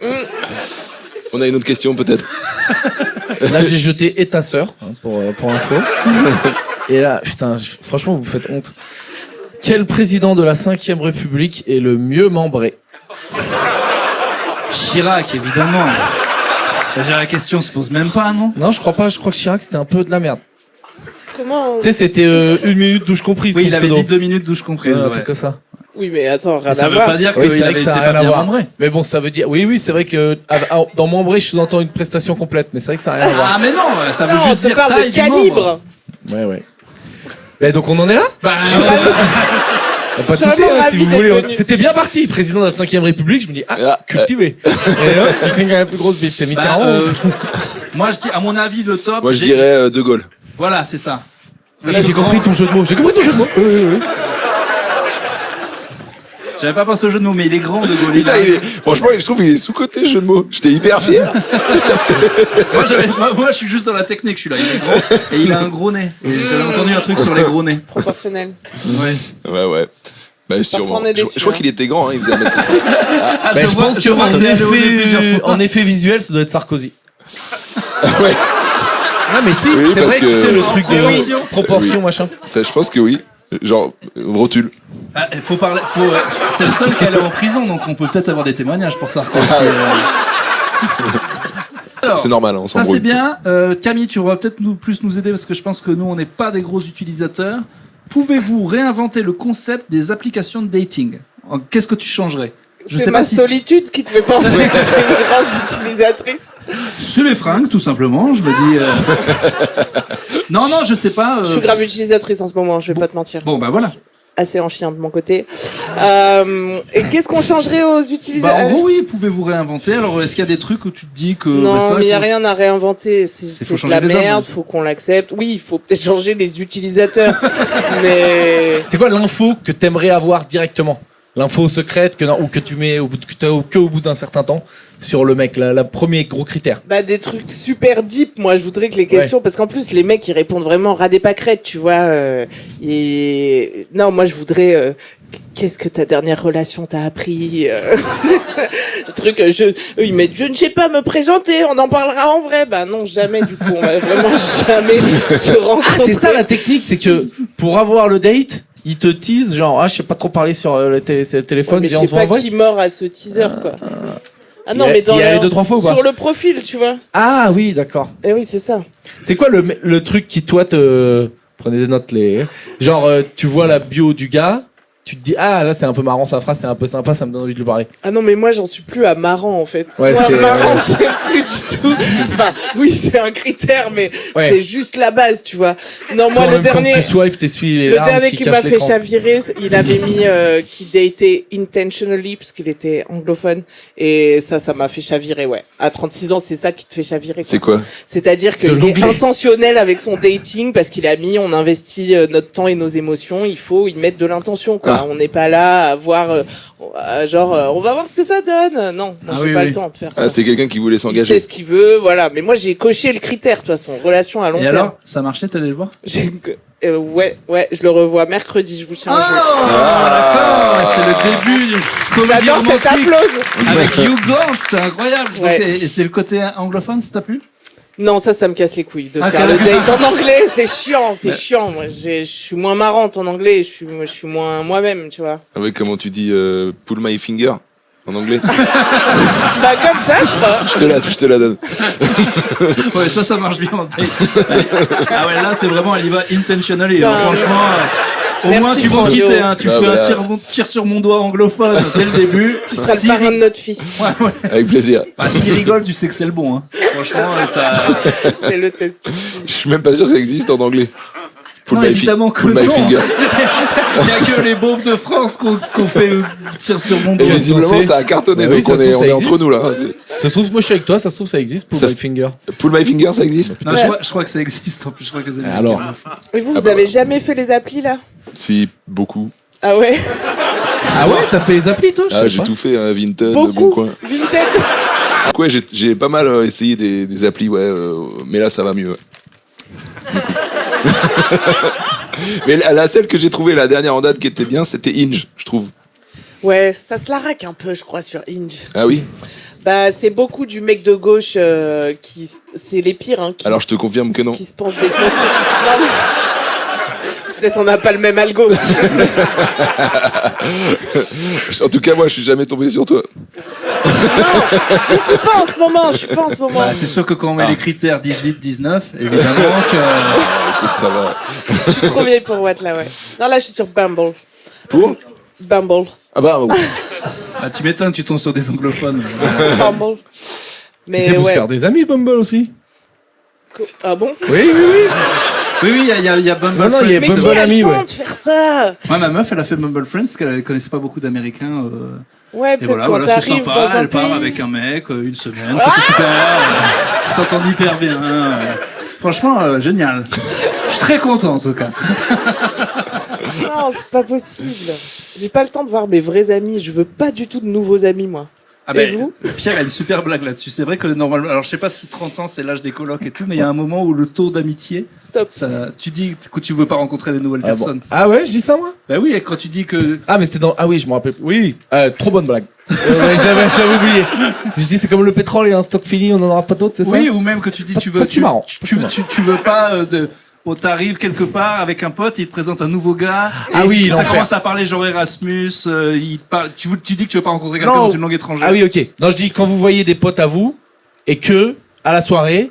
On a une autre question peut-être. Là, j'ai jeté et ta sœur, hein, pour info. Et là, putain, franchement, vous faites honte. Quel président de la 5ème République est le mieux membré? Chirac, évidemment. Déjà, la question se pose même pas, non? Non, je crois pas. Je crois que Chirac, c'était un peu de la merde. Comment Tu sais, c'était 1 minute douche comprise. Oui, son il avait pseudo. dit 2 minutes douche comprise. Ouais, un ouais. truc comme ça. Oui, mais attends, rien Mais ça à veut voir. pas dire Oui, qu'il c'est vrai avait que été ça a pas rien à bien voir. membré. Mais bon, ça veut dire. Oui, c'est vrai que dans membré, je sous-entends une prestation complète. Mais c'est vrai que ça a rien à voir. Ah, mais non, ça veut Non, on juste te dire parle taille de du membre. calibre. Ouais. Mais donc, on en est là? Bah, Pas de Je suis soucis, vraiment hein, si ravi vous d'être voulez. venu. C'était bien parti, président de la 5ème République. Je me dis, cultivé. Et là, qui a la plus grosse bite? C'est bah, Mitterrand. moi, je dis, à mon avis, le top. Moi je dirais De Gaulle. Voilà, c'est ça. Là, j'ai compris ton jeu de mots. Oui. J'avais pas pensé au jeu de mots, mais il est grand de Gaulle. Putain, franchement, je trouve qu'il est sous-coté ce jeu de mots. J'étais hyper fier. Moi, je suis juste dans la technique, je suis là. Il est grand et il a un gros nez. Et j'avais entendu un truc sur les gros nez. Proportionnel. Ouais. Ouais. Bah, sûrement. on est Je déçus, crois hein. qu'il était grand, hein, il faisait 1m80. Ah, Bah, je vois- pense je vois qu'en t'es allé au nez plusieurs effet, fois. en effet visuel, ça doit être Sarkozy. Ouais, Non, mais si, Oui, c'est parce vrai que que- tu sais, le truc de Proportion. proportion, machin. ça, je pense que oui. Genre, rotule. Ah, faut parler. C'est le seul qui est allé en prison, donc on peut peut-être avoir des témoignages pour ça. Alors, C'est normal, hein, on ça s'embrouille. c'est bien. Camille, tu vas peut-être plus nous aider parce que je pense que nous on n'est pas des gros utilisateurs. Pouvez-vous réinventer le concept des applications de dating? Qu'est-ce que tu changerais? C'est ma solitude qui te fait penser que je suis une grande utilisatrice. C'est les fringues, tout simplement. Je me dis. Non, je sais pas. Je suis grave utilisatrice en ce moment, je vais pas te mentir. Bon, bah voilà. Assez en chien de mon côté. Et qu'est-ce qu'on changerait aux Bah, en utilisateurs? gros, oui, pouvez-vous réinventer. Alors, est-ce qu'il y a des trucs où tu te dis que. bah, Non, c'est vrai mais il n'y a qu'on- rien à réinventer. C'est faut de changer la les hommes, merde, hein. faut qu'on l'accepte. Oui, il faut peut-être changer les utilisateurs. Mais. C'est quoi l'info que t'aimerais avoir directement? L'info secrète ou que tu mets que au bout d'un certain temps sur le mec, la premier gros critère. Bah, des trucs super deep, moi je voudrais que les questions, parce qu'en plus les mecs ils répondent vraiment ras des pâquerettes, tu vois. Et non, moi je voudrais qu'est-ce que ta dernière relation t'a appris Le truc, eux, ils mettent je ne sais pas me présenter, on en parlera en vrai. Bah non, jamais du coup, on va vraiment jamais se rencontrer. Ah, c'est ça la technique, c'est que pour avoir le date, ils te teasent genre je sais pas trop parler sur le téléphone, Mais je viens on sais se voit en pas vrai. qui mord à ce teaser quoi. Ah T'y non, es- mais dans t'y es allé 2-3 fois ou pas? sur le profil, tu vois. Ah oui, d'accord. Eh oui, c'est ça. C'est quoi le truc qui toi te prenez des notes genre tu vois la bio du gars, tu te dis ah là c'est un peu marrant sa phrase, c'est un peu sympa, ça me donne envie de lui parler. Ah non, mais moi j'en suis plus à marrant en fait. Ouais, moi, c'est- marrant, c'est plus du tout. Enfin, oui, c'est un critère, mais Ouais. c'est juste la base, tu vois. Non, Toi, moi le même dernier. quand tu swipes, t'essuies les Le larmes dernier qui qui cachent m'a fait l'écran. chavirer, il avait mis qui datait intentionally parce qu'il était anglophone et ça m'a fait chavirer, ouais. À 36 ans, c'est ça qui te fait chavirer. C'est quoi? C'est-à-dire qu'il est l'anglais. intentionnel avec son dating parce qu'il a mis, on investit notre temps et nos émotions, il faut y mettre de l'intention, quoi. Ah. On n'est pas là à voir, on va voir ce que ça donne. Non, moi, Ah j'ai oui, pas oui. le temps de faire ça. Ah, c'est quelqu'un qui voulait Il s'engager. sait ce qu'il veut, voilà. Mais moi, j'ai coché le critère, de toute façon, relation à long Et terme. alors, ça marchait, t'allais le voir? Ouais, je le revois mercredi, je vous tiens. D'accord, c'est le début d'une comédie J'adore cette romantique applause. avec Hugh Grant, c'est incroyable. Ouais. Ok, et c'est le côté anglophone, ça t'a plu? Non, ça me casse les couilles de Ok, faire le d'accord. date en anglais, c'est chiant. Moi, je suis moins marrante en anglais, je suis moins moi-même, tu vois. Ah ouais, comment tu dis pull my finger en anglais? Bah comme ça, je crois. Je te la donne. Ouais, ça marche bien en date. Ah ouais, là, c'est vraiment, elle y va intentionally. Putain, Franchement, au Merci, moins, tu vas Franjo. quitter. Hein, tu Ah, fais voilà. un tir sur mon doigt anglophone dès le début. Tu seras le S'il parrain de notre fils. Ouais, ouais. Avec plaisir. Bah, s'il rigole, tu sais que c'est le bon. Hein. Franchement, ça. C'est le test. Je suis même pas sûr que ça existe en anglais. Non, évidemment que pull my non. finger. Il n'y a que les beaufs de France qu'on fait tir sur mon Et doigt. visiblement, ça a cartonné, Bah oui, donc ça on se est, trouve, on ça est entre existe. nous là. Hein. Ça se trouve, moi je suis avec toi, ça se trouve, ça existe pour Ça my se- finger. Pull my finger, ça existe? Non, je crois que ça existe. En plus, je crois que les Américains alors le font. Et vous, Ah vous bah avez ouais. jamais fait les applis là? Si, beaucoup. Ah ouais? Ah ouais, t'as fait les applis toi? Je Ah, sais j'ai pas. tout fait, hein, Vinted, Beaucoup. Bon Coin. Vinted. Donc ouais, j'ai pas mal essayé des applis, ouais, mais là ça va mieux. Ouais. Du coup. Mais la celle que j'ai trouvée la dernière en date qui était bien, c'était Hinge, je trouve. Ouais, ça se la raque un peu, je crois, sur Hinge. Ah oui? Bah, c'est beaucoup du mec de gauche qui. C'est les pires, hein. Alors je te confirme que non. Qui se pensent des constructeurs. Non, mais- Peut-être on n'a pas le même algo. En tout cas, moi je suis jamais tombé sur toi. Je suis pas en ce moment. Bah, c'est sûr que quand on met les critères 18-19, évidemment que. Écoute, ça va. Je suis trop vieille pour Watt là, ouais. Non, là, je suis sur Bumble. Pour? Bumble. Ah bah, oh. Bah, tu m'étonnes, tu tombes sur des anglophones. Bumble. C'est Mais pour se ouais. faire des amis Bumble aussi. Ah bon? Oui. Oui, il y a Bumble Non, non, il y a Friends. Mais Bumble qui a Ami, le temps ouais. de faire ça? Ouais, ma meuf, elle a fait Bumble Friends parce qu'elle connaissait pas beaucoup d'Américains. Ouais, Et peut-être voilà, quand c'est t'arrives sympa. dans un Elle part pays. avec un mec une semaine. C'est super. Ils s'entendent hyper bien. Franchement, génial. Je suis très content en tout cas. Non, c'est pas possible. J'ai pas le temps de voir mes vrais amis. Je veux pas du tout de nouveaux amis, moi. Ah Et vous? Pierre a une super blague là-dessus. C'est vrai que normalement, alors je sais pas si 30 ans c'est l'âge des colocs et tout, mais il y a un moment où le taux d'amitié, Stop. tu dis que tu veux pas rencontrer des nouvelles Ah, bon. personnes. Ah ouais, je dis ça moi? Bah oui, et quand tu dis que. Ah mais c'était dans... Ah oui, je me rappelle. Oui, trop bonne blague. Ouais, je l'avais oublié. Si je dis c'est comme le pétrole et un stock fini, on en aura pas d'autres, c'est ça? Oui, ou même que tu dis Pas- tu veux. pas si marrant, Tu, pas si marrant. tu veux pas de. Bon, t'arrives quelque part avec un pote, il te présente un nouveau gars. Ah et oui, ça l'enfer. commence à parler genre Erasmus. Tu dis que tu veux pas rencontrer quelqu'un Non. dans une langue étrangère. Ah oui, ok. Non, je dis quand vous voyez des potes à vous et que, à la soirée,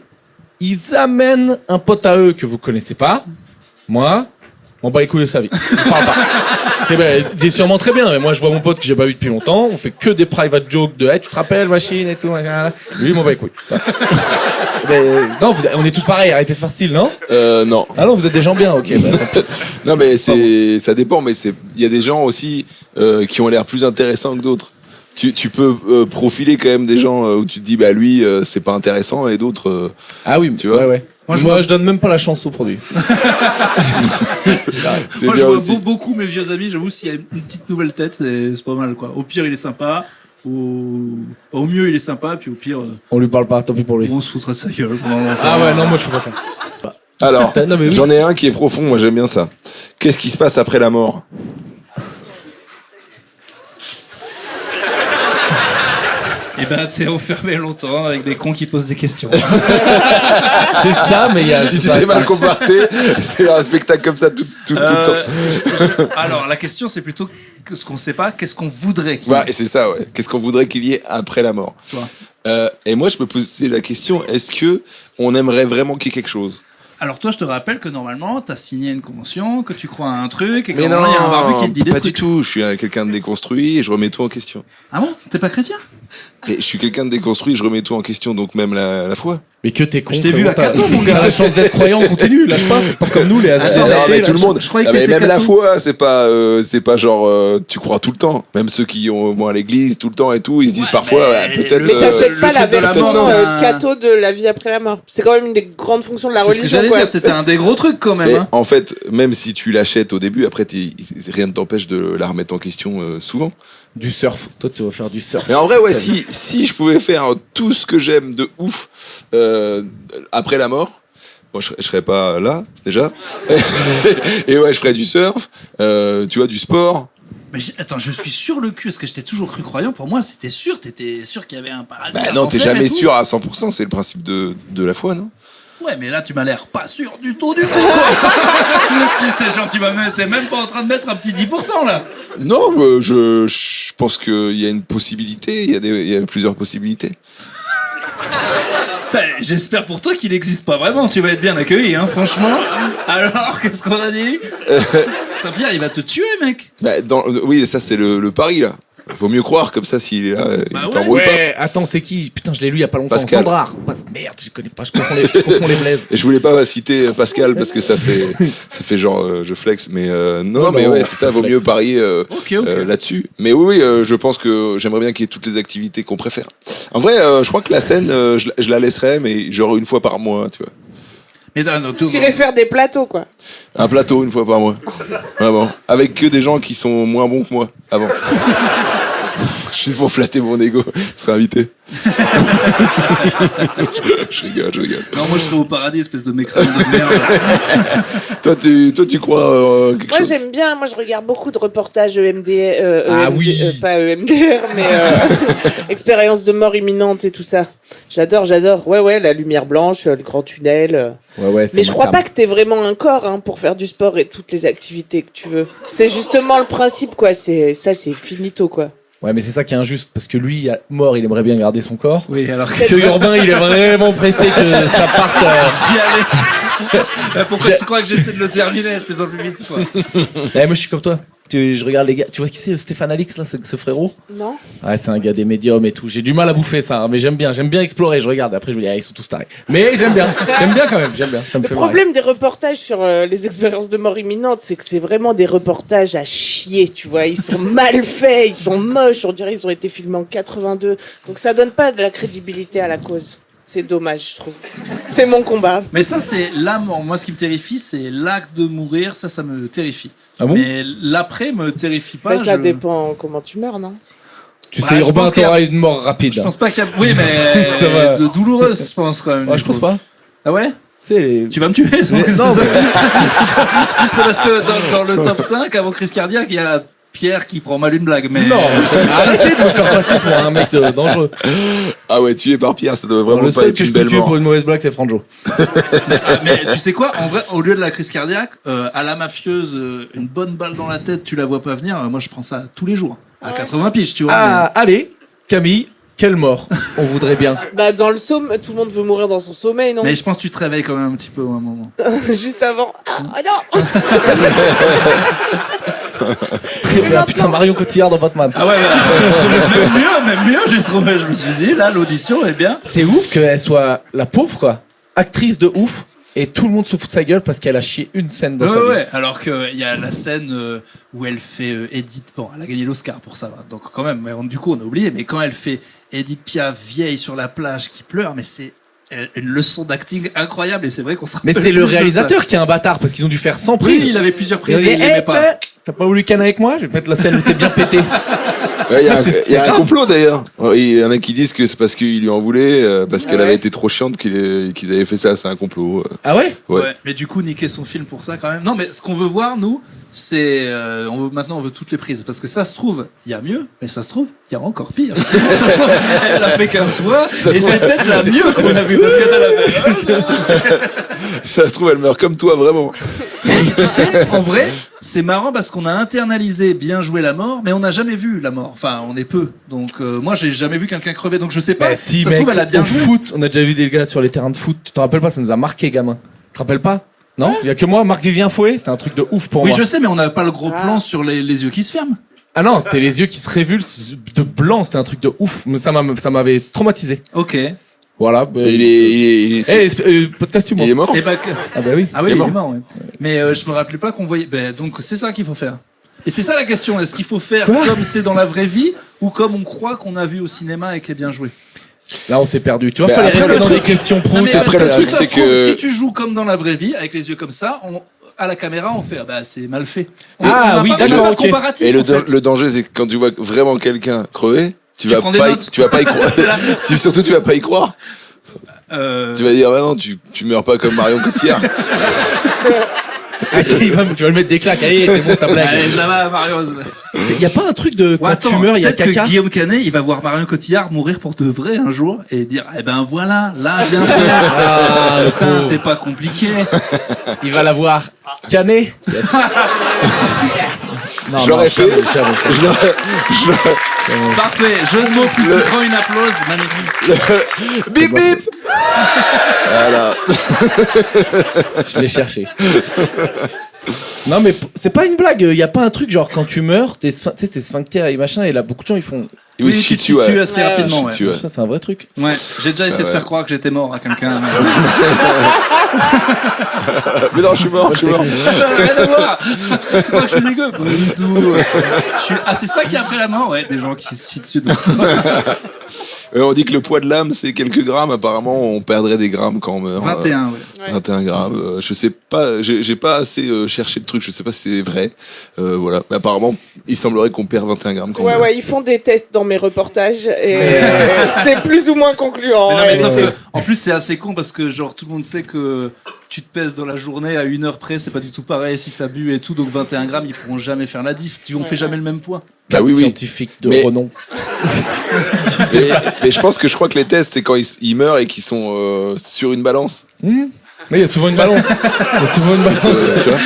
ils amènent un pote à eux que vous connaissez pas, moi, on bat les couilles de sa vie. On parle pas. C'est sûrement très bien, mais moi je vois mon pote que j'ai pas vu depuis longtemps, on fait que des private jokes de hey, tu te rappelles, machine et tout, machin. Lui, m'en bat les couilles. Non, on est tous pareils, arrêtez de faire style, non? Non. Ah non, vous êtes des gens bien, ok. Bah, tant pis. Non, mais ça dépend, mais il y a des gens aussi qui ont l'air plus intéressants que d'autres. Tu peux profiler quand même des gens où tu te dis, bah lui, c'est pas intéressant, et d'autres. Ah oui, Tu vois. ouais. Moi, je donne même pas la chance au produit. C'est Moi, je bien vois aussi. beaucoup mes vieux amis, j'avoue, s'il y a une petite nouvelle tête, c'est pas mal, quoi. Au pire, il est sympa. Au mieux, il est sympa, puis au pire, On lui parle pas, tant pis pour lui. on se foutra de sa gueule. pendant longtemps. Ah ouais, non, moi je fais pas ça. Alors, Non, mais oui. j'en ai un qui est profond, moi j'aime bien ça. Qu'est-ce qui se passe après la mort? Et ben, t'es enfermé longtemps avec des cons qui posent des questions. C'est ça, mais il y a. Si tu t'es mal comporté, c'est un spectacle comme ça tout le temps. Alors, la question, c'est plutôt que ce qu'on sait pas, qu'est-ce qu'on voudrait qu'il y ait. Ouais, et c'est ça, ouais. Qu'est-ce qu'on voudrait qu'il y ait après la mort? Tu vois. Et moi, je me posais la question, est-ce que on aimerait vraiment qu'il y ait quelque chose? Alors, toi, je te rappelle que normalement, t'as signé une convention, que tu crois à un truc, et que Mais normalement, il y a un barbu qui te dit des pas trucs. du tout. Je suis quelqu'un de déconstruit et je remets tout en question. Ah bon? T'es pas chrétien? Et je suis quelqu'un de déconstruit, je remets tout en question, donc même la foi. Mais que t'es con. Je t'ai vu frérot, à Cato, t'as- mon gars. T'as la chance d'être croyant, continue, lâche pas. Fais pas comme nous, les Attends, athées, mais là, tout le monde. je croyais Ah, que mais t'étais même la catho. foi, c'est pas genre tu crois tout le temps. Même ceux qui vont à l'église tout le temps et tout, ils se disent Ouais, parfois mais peut-être. Mais t'achètes le pas la truc de la version mort, c'est un- catho de la vie après la mort. C'est quand même une des grandes fonctions de la C'est ce que religion, j'allais quoi. dire, c'était un des gros trucs quand même. Mais Hein. en fait, même si tu l'achètes au début, après rien ne t'empêche de la remettre en question souvent. Du surf. Toi, tu vas faire du surf. Mais en vrai, ouais, si je pouvais faire tout ce que j'aime de ouf après la mort, Bon, je serais pas là, déjà. Et ouais, je ferais du surf, tu vois, du sport. Mais attends, je suis sur le cul, parce que j'étais toujours cru croyant. Pour moi, c'était sûr, t'étais sûr qu'il y avait un paradis. Bah un non, t'es enfer et jamais tout. sûr à 100%, c'est le principe de la foi, non? Ouais, mais là, tu m'as l'air pas sûr du tout, quoi. C'est genre, t'es même pas en train de mettre un petit 10%, là. Non, je pense qu'il y a une possibilité, il y a plusieurs possibilités. Putain, j'espère pour toi qu'il n'existe pas vraiment. Tu vas être bien accueilli, hein, franchement. Alors, qu'est-ce qu'on a dit? Saint-Pierre, il va te tuer, mec. Bah, oui, ça c'est le pari, là. Vaut mieux croire, comme ça, s'il est là, Bah il t'embrouille Ouais, attends, c'est qui? Putain, je l'ai lu il y a pas longtemps. Pascal. Sandra. Merde, je connais pas, je confonds les blaises. Et je voulais pas citer Pascal parce que ça fait genre je flex, mais non, mais ouais, c'est ça, vaut flex. mieux parier Ok. là-dessus. Mais oui, je pense que j'aimerais bien qu'il y ait toutes les activités qu'on préfère. En vrai, je crois que la scène, je la laisserais, mais genre une fois par mois, tu vois. Mais non, T'irais faire des plateaux, quoi. Un plateau une fois par mois. Vraiment. Avec que des gens qui sont moins bons que moi avant. Juste pour flatter mon ego, tu serais invité. je rigole. Non, moi, je serais au paradis, espèce de mécréant de merde. Toi, tu crois quelque Moi chose? j'aime bien, moi je regarde beaucoup de reportages EMDR, Ah oui. pas EMDR, mais expérience de mort imminente et tout ça. J'adore. Ouais, la lumière blanche, le grand tunnel. Ouais, Mais je crois pas que t'aies vraiment un corps hein, pour faire du sport et toutes les activités que tu veux. C'est justement le principe, quoi. C'est finito, quoi. Ouais, mais c'est ça qui est injuste, parce que lui, mort, il aimerait bien garder son corps. Oui, alors Que Urbain, il est vraiment pressé que ça parte. j'y allais. Pourquoi tu crois que j'essaie de le terminer de plus en plus vite, quoi? Moi, je suis comme toi. Je regarde les gars. Tu vois qui c'est, Stéphane Alix, là, ce frérot? Non. Ouais, c'est un gars des médiums et tout. J'ai du mal à bouffer ça, hein, mais j'aime bien explorer. Je regarde, après je me dis, ils sont tous tarés. Mais j'aime bien quand même, ça me Le fait marrer. problème des reportages sur les expériences de mort imminente, c'est que c'est vraiment des reportages à chier, tu vois. Ils sont mal faits, ils sont moches. On dirait qu'ils ont été filmés en 82. Donc ça donne pas de la crédibilité à la cause. C'est dommage, je trouve. C'est mon combat. Mais ça, c'est la mort. Moi, ce qui me terrifie, c'est l'acte de mourir. Ça me terrifie. Ah bon? Mais l'après me terrifie pas. Bah, ça dépend comment tu meurs, non? Tu Ouais, sais, je Urbain, pense qu'il y a- t'auras une mort rapide. Je pense pas qu'il y a. Oui, mais Ça va. de douloureuse, je pense quand même. Ouais, du je pense coup. pas. Ah ouais? C'est. Tu vas me tuer. Mais- non, mais- Parce que dans le top 5, avant crise cardiaque, il y a Pierre qui prend mal une blague. Mais Non, arrêtez de me faire passer pour un mec dangereux. Ah ouais, tué par Pierre, ça doit vraiment Le pas seul être que je une peux belle tuer mort. pour une mauvaise blague, c'est Franjo. Mais tu sais quoi? En vrai, au lieu de la crise cardiaque, à la mafieuse, une bonne balle dans la tête, tu la vois pas venir. Moi, je prends ça tous les jours. À 80 piges, tu vois. Ah, allez, Camille, quelle mort on voudrait bien. Bah, dans le somme, tout le monde veut mourir dans son sommeil, non? Mais je pense que tu te réveilles quand même un petit peu à un moment. Juste avant. Ah non! Ah, putain, Marion Cotillard dans Batman. Ah ouais, même mieux, j'ai trouvé. Je me suis dit, là, l'audition est bien. C'est ouf qu'elle soit la pauvre, quoi. Actrice de ouf. Et tout le monde se fout de sa gueule parce qu'elle a chié une scène dans sa vie. Ouais. Alors qu'il y a la scène où elle fait Edith. Bon, elle a gagné l'Oscar pour ça. Donc, quand même, mais du coup, on a oublié. Mais quand elle fait Edith Piaf vieille sur la plage qui pleure, mais c'est une leçon d'acting incroyable. Et c'est vrai qu'on se Mais rappelle c'est le plus de réalisateur qui est un bâtard parce qu'ils ont dû faire 100 ça. prises. Oui, il avait plusieurs Ils ont prises dit, et il aimait pas. t'as pas voulu canner avec moi? Je vais te mettre la scène où t'es bien pété. Ouais, il y a, C'est il y a un grave. complot d'ailleurs. Il y en a qui disent que c'est parce qu'il lui en voulait, parce qu'elle Ouais. avait été trop chiante qu'ils avaient fait ça. C'est un complot. Ah ouais? Ouais. Ouais, mais du coup, niquer son film pour ça quand même. Non, mais ce qu'on veut voir, nous, c'est. Maintenant, on veut toutes les prises. Parce que ça se trouve, il y a mieux, mais ça se trouve, il y a encore pire. Ça se trouve, elle l'a fait 15 fois, Ça se et trouve- c'est peut-être la mieux qu'on a vue. Parce que t'as la fait. Ça se trouve, elle meurt comme toi, vraiment. Tu sais, en vrai, c'est marrant parce qu'on a internalisé bien jouer la mort, mais on n'a jamais vu la mort. Enfin, on est peu. Donc, moi, j'ai jamais vu quelqu'un crever, donc je sais pas. Bah si, ça se mec, trouve, elle a bien au joué. foot, on a déjà vu des gars sur les terrains de foot. Tu te rappelles pas? Ça nous a marqué, gamin. Tu te rappelles pas? Non? Il y a que moi, Marc-Vivien Fouet, c'était un truc de ouf pour Oui, moi. je sais, mais on n'a pas le gros Ah. plan sur les yeux qui se ferment. Ah non, c'était les yeux qui se révulsent de blanc, c'était un truc de ouf. Mais ça m'avait traumatisé. Ok. Voilà. Bah, Il est podcast humour. il est mort. Et bah, Ah bah oui. ah oui, Il est il est mort. mort, ouais. Mais je me rappelais pas qu'on voyait. Ben, donc c'est ça qu'il faut faire. Et c'est ça la question. Est-ce qu'il faut faire Quoi comme c'est dans la vraie vie ou comme on croit qu'on a vu au cinéma et qui est bien joué? Là, on s'est perdu. Tu vois, Bah, fallait après, rester le dans truc- des questions Non, proutes. mais après, parce le que truc, ça c'est se trouve, que- si tu joues comme dans la vraie vie avec les yeux comme ça, à la caméra on fait ah bah c'est mal fait. Ah, On a oui, pas d'accord, de ok. comparatif, Et en fait. le danger, c'est que quand tu vois vraiment quelqu'un crever, tu vas prends des pas, notes. tu vas pas y croire. T'es là. Surtout, tu vas pas y croire. Tu vas dire, bah non, tu meurs pas comme Marion Cotillard. Tu vas le mettre des claques. Allez, c'est bon, ta blague. Allez, ça va, Marion. Y a pas un truc de quand tu meurs, il y a peut-être caca. que Guillaume Canet, il va voir Marion Cotillard mourir pour de vrai un jour et dire, eh ben voilà, là, bien fait. Ah, le Putain, pauvre. t'es pas compliqué. Il va l'avoir cané. Non, Je l'aurais fait. jamais. Parfait, jeu de mots plus sucrant, une applause, magnifique. Bip bip. Voilà. Je l'ai cherché. Non mais c'est pas une blague, y a pas un truc genre quand tu meurs, tes sphincters et machin, et là beaucoup de gens ils font. Oui, tu shit te you, tues ouais. assez rapidement, ouais. Shit you, ouais. Ça c'est un vrai truc. Ouais, j'ai déjà essayé de Ouais. faire croire que j'étais mort à quelqu'un. Mais non, je suis mort. Rien à voir. C'est pas que je suis dégueu. Pas du tout. Ah, c'est ça qui est après la mort, ouais, des gens qui se chient dessus. On dit que le poids de l'âme, c'est quelques grammes. Apparemment, on perdrait des grammes quand on meurt. 21, ouais. 21 grammes. Je sais pas, j'ai pas assez cherché le truc. Je sais pas si c'est vrai. Voilà. Mais apparemment, il semblerait qu'on perd 21 grammes quand on meurt. Ouais, ils font des tests dans mes reportages et c'est plus ou moins concluant. Mais non, mais ouais. sauf que, en plus, c'est assez con parce que, genre, tout le monde sait que tu te pèses dans la journée à 1 heure près, c'est pas du tout pareil si t'as bu et tout. Donc 21 grammes, ils pourront jamais faire la diff. On fait jamais le même poids. Bah oui. Scientifique de Mais- renom. Mais je crois que les tests, c'est quand ils meurent et qu'ils sont sur une balance. Mais il y a souvent une balance. Tu vois.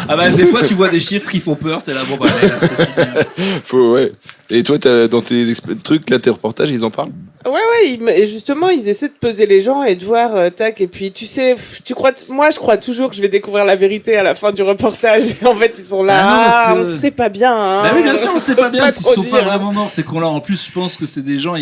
Ah bah, des fois, tu vois des chiffres qui font peur, t'es là, bon bah, allez, là, c'est fini. Ouais. Et toi, dans tes trucs, là, tes reportages, ils en parlent. Ouais, justement, ils essaient de peser les gens et de voir, tac, et puis tu sais, moi je crois toujours que je vais découvrir la vérité à la fin du reportage. En fait, ils sont là, Ah non, parce que- on sait pas bien, hein. Bah oui, bien sûr, on sait pas bien s'ils trop sont dire, pas hein. vraiment morts. C'est qu'on là, en plus, je pense que c'est des gens,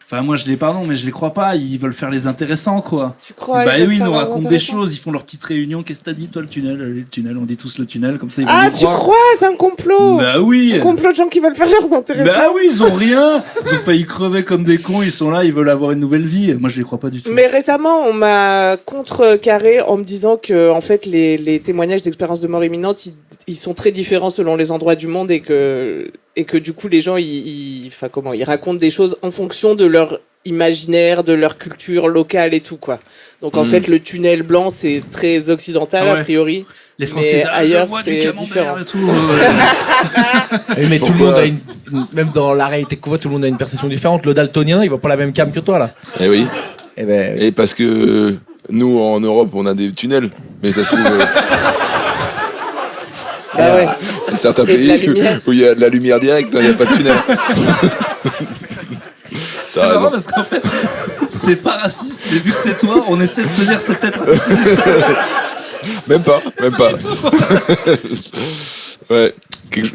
Enfin, moi, je les pardon, mais je les crois pas. Ils veulent faire les intéressants, quoi. Tu crois Bah veulent oui, ils faire nous leurs racontent des intéressants. choses. Ils font leur petite réunion. Qu'est-ce que t'as dit, toi, le tunnel? Le tunnel, on dit tous le tunnel, comme ça, ils vont Ah, nous tu croire. crois, c'est un complot. Bah oui. Un complot de gens qui veulent faire leurs intéressants. Bah oui, ils ont rien. Ils ont failli crever comme des cons. Ils sont là, ils veulent avoir une nouvelle vie. Moi, je les crois pas du tout. Mais récemment, on m'a contrecarré en me disant que, en fait, les témoignages d'expériences de mort imminente, ils sont très différents selon les endroits du monde et que du coup, les gens, ils racontent des choses en fonction de leur imaginaire, de leur culture locale et tout, quoi. Donc, en fait, le tunnel blanc, c'est très occidental, Ah ouais. a priori. Les Français, mais ah, ailleurs, je vois c'est du camembert différent. et tout. Mais tout le Pourquoi monde a même dans la réalité qu'on voit, tout le monde a une perception différente. Le daltonien, il va pas la même cam que toi là. Eh oui. Eh ben, Et parce que nous, en Europe, on a des tunnels. Mais ça se trouve, Bah ouais. il y a certains Et de la pays lumière. où il y a de la lumière directe, il n'y a pas de tunnel. C'est T'as marrant raison. parce qu'en fait, c'est pas raciste, mais vu que c'est toi, on essaie de se dire c'est peut-être raciste. Même pas. Ouais.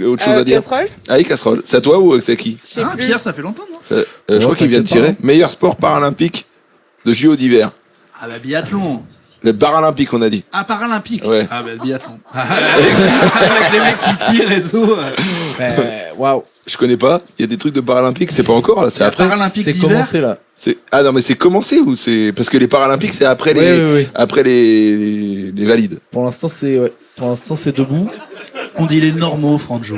Autre chose à dire. Casserole Allez, casserole. C'est à toi ou c'est à qui? Je sais Ah, plus. Pierre, ça fait longtemps, non? Je crois qu'il vient de t'inquiète tirer. Meilleur sport paralympique de JO d'hiver. Ah bah biathlon. Le paralympique, on a dit. Ah, paralympique. Ouais. Ah bah biathlon. Avec les mecs qui tirent et tout. waouh. Je connais pas. Il y a des trucs de paralympique, c'est pas encore là, c'est après. Paralympique C'est d'hiver. commencé là. Ah non, mais c'est commencé ou c'est. Parce que les paralympiques, c'est après Oui. après les valides. Pour l'instant, c'est debout. On dit les normaux, Franjo.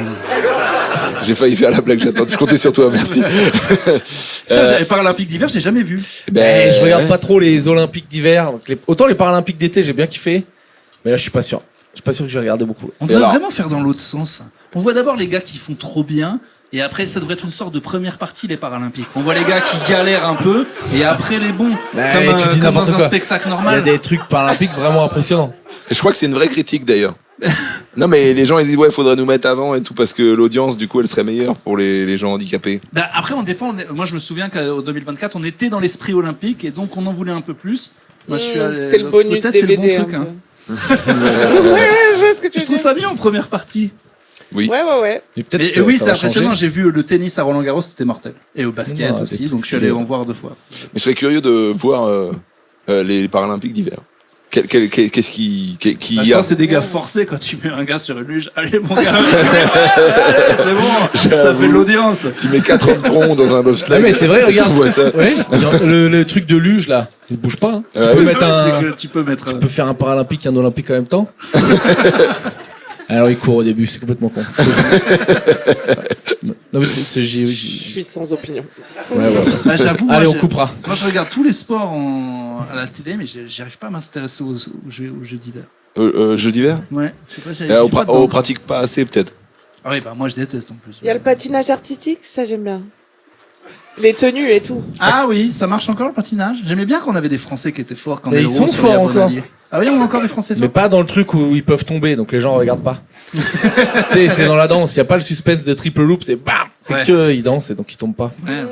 J'ai failli faire la blague, j'attends. Je comptais sur toi, merci. Putain, j'avais paralympique d'hiver, j'ai jamais vu. Je regarde pas trop les Olympiques d'hiver. Donc autant les Paralympiques d'été, j'ai bien kiffé. Mais là, je suis pas sûr. Je suis pas sûr que je vais regarder beaucoup. On Et devrait alors vraiment faire dans l'autre sens. On voit d'abord les gars qui font trop bien. Et après, ça devrait être une sorte de première partie, les Paralympiques. On voit les gars qui galèrent un peu, et après les bons. Bah, comme tu dis comme n'importe dans un quoi. spectacle Il y a normal. des trucs paralympiques vraiment impressionnants. Je crois que c'est une vraie critique d'ailleurs. Non, mais les gens ils disent ouais, faudrait nous mettre avant et tout parce que l'audience du coup elle serait meilleure pour les gens handicapés. Bah, après, moi je me souviens qu'au 2024, on était dans l'esprit olympique, et donc on en voulait un peu plus. Moi, je suis allé- C'était le donc bonus peut-être c'est le DVD. bon truc, un hein. peu. Ouais, je vois ce que tu Je veux trouve dire. ça bien en première partie. Oui. Ouais. Et peut-être Et ça- oui, ça c'est va impressionnant. changer. J'ai vu le tennis à Roland Garros, c'était mortel. Et au basket Non, des aussi, trucs donc je suis allé stylés. en voir 2 fois. Mais je serais curieux de voir les Paralympiques d'hiver. Qu'est-ce qui Bah, je y a pense que c'est des gars forcés quand tu mets un gars sur une luge. Allez, mon gars, allez, c'est bon, ça fait de l'audience. Tu mets 4 hommes troncs dans un bobsleigh. Ah, mais c'est vrai, regarde. Tu vois ça. Ouais, le truc de luge là, il bouge pas. Hein. Ah tu, peux oui. mettre un, C'est que tu peux mettre. tu peux faire un paralympique et un olympique en même temps. Alors il court au début, c'est complètement con. Non, mais Je suis sans opinion. Ouais. Bah, j'avoue, Allez, moi, on coupera. moi, je regarde tous les sports à la télé, mais j'arrive pas à m'intéresser aux jeux d'hiver. Jeux d'hiver Ouais, je sais pas, j'arrive pas On dedans. pratique pas assez, peut-être. Ah oui, bah moi je déteste en plus. Il y a le patinage artistique, ça j'aime bien. Les tenues et tout. Ah oui, ça marche encore le patinage. J'aimais bien qu'on avait des Français qui étaient forts quand Mais les ils Euros sont sur les forts encore. Abonnaliers. Ah oui, on a encore des Français Mais forts. pas dans le truc où ils peuvent tomber, donc les gens regardent pas. Tu sais, c'est dans la danse, il y a pas le suspense de triple loop, c'est bam, c'est Ouais. que ils dansent et donc ils tombent pas. Ouais.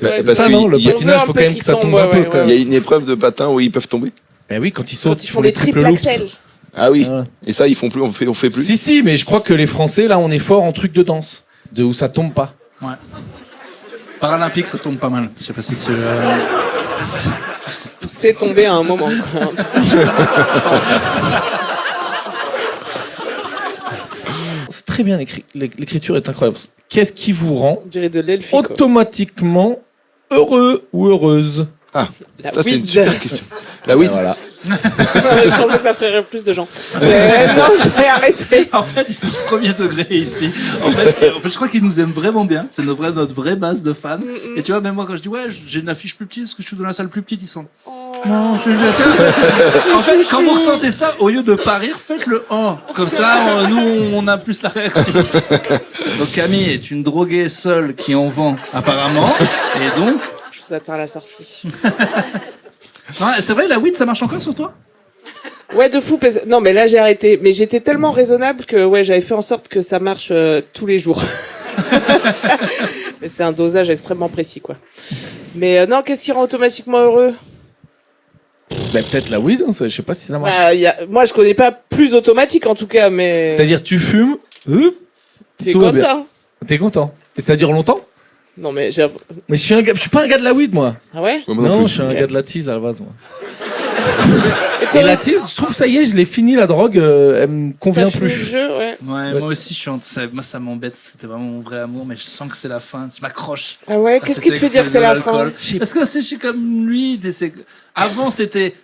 Parce Ça que non, le il y a- patinage, faut On veut un quand même peu que ça qu'ils tombe tombent, un peu ouais, quand il même. y a une épreuve de patin où ils peuvent tomber. Eh oui, quand ils sautent, Quand ils font des triple loops. axels. Ah oui. Ouais. Et ça, ils font plus, on fait plus. Si, mais je crois que les Français, là, on est fort en truc de danse, de où ça tombe pas. Ouais. Paralympique, ça tombe pas mal. Je sais pas si tu. C'est tombé à un moment. Quoi. C'est très bien écrit, l'écriture est incroyable. Qu'est-ce qui vous rend On dirait de l'elfie. quoi. automatiquement heureux ou heureuse? La Ça, c'est une weed. super question. La weed. Voilà. Je pensais que ça ferait plus de gens. Mais non, j'ai arrêté. En fait, ils sont premier degré ici. En fait, je crois qu'ils nous aiment vraiment bien. C'est notre vraie base de fans. Et tu vois, même moi, quand je dis ouais, j'ai une affiche plus petite parce que je suis dans la salle plus petite, ils sont. Non, je suis dans la salle. En fait, quand vous ressentez ça, au lieu de pas rire, faites le oh. Comme ça, nous, on a plus la réaction. Donc Camille est une droguée seule qui en vend, apparemment. Et donc. Je vous attends à la sortie. Ouais, c'est vrai, la weed, ça marche encore sur toi? Ouais, de fou. Non, mais là, j'ai arrêté. Mais j'étais tellement raisonnable que ouais, j'avais fait en sorte que ça marche tous les jours. Mais c'est un dosage extrêmement précis, quoi. Mais non, qu'est-ce qui rend automatiquement heureux? Bah, peut-être la weed, hein, je sais pas si ça marche. Bah, moi, je connais pas plus automatique en tout cas, mais. C'est-à-dire, tu fumes, T'es tout va bien. content. t'es content. Et ça dure longtemps? Non, mais Mais je suis pas un gars de la weed, moi. Ah ouais? Ouais, moi Non, plus. je suis un Ok. gars de la tease à la base, moi. Et Et toi, la tease, je trouve ça y est, je l'ai fini, la drogue, elle me convient t'as fini le plus. jeu, ouais. Ouais, moi aussi, moi, ça m'embête. C'était vraiment mon vrai amour, mais je sens que c'est la fin. Je m'accroche. Ah ouais, Ah, qu'est-ce qui te c'était fait dire que c'est la fin? l'alcool. Parce que je suis comme lui. Avant, c'était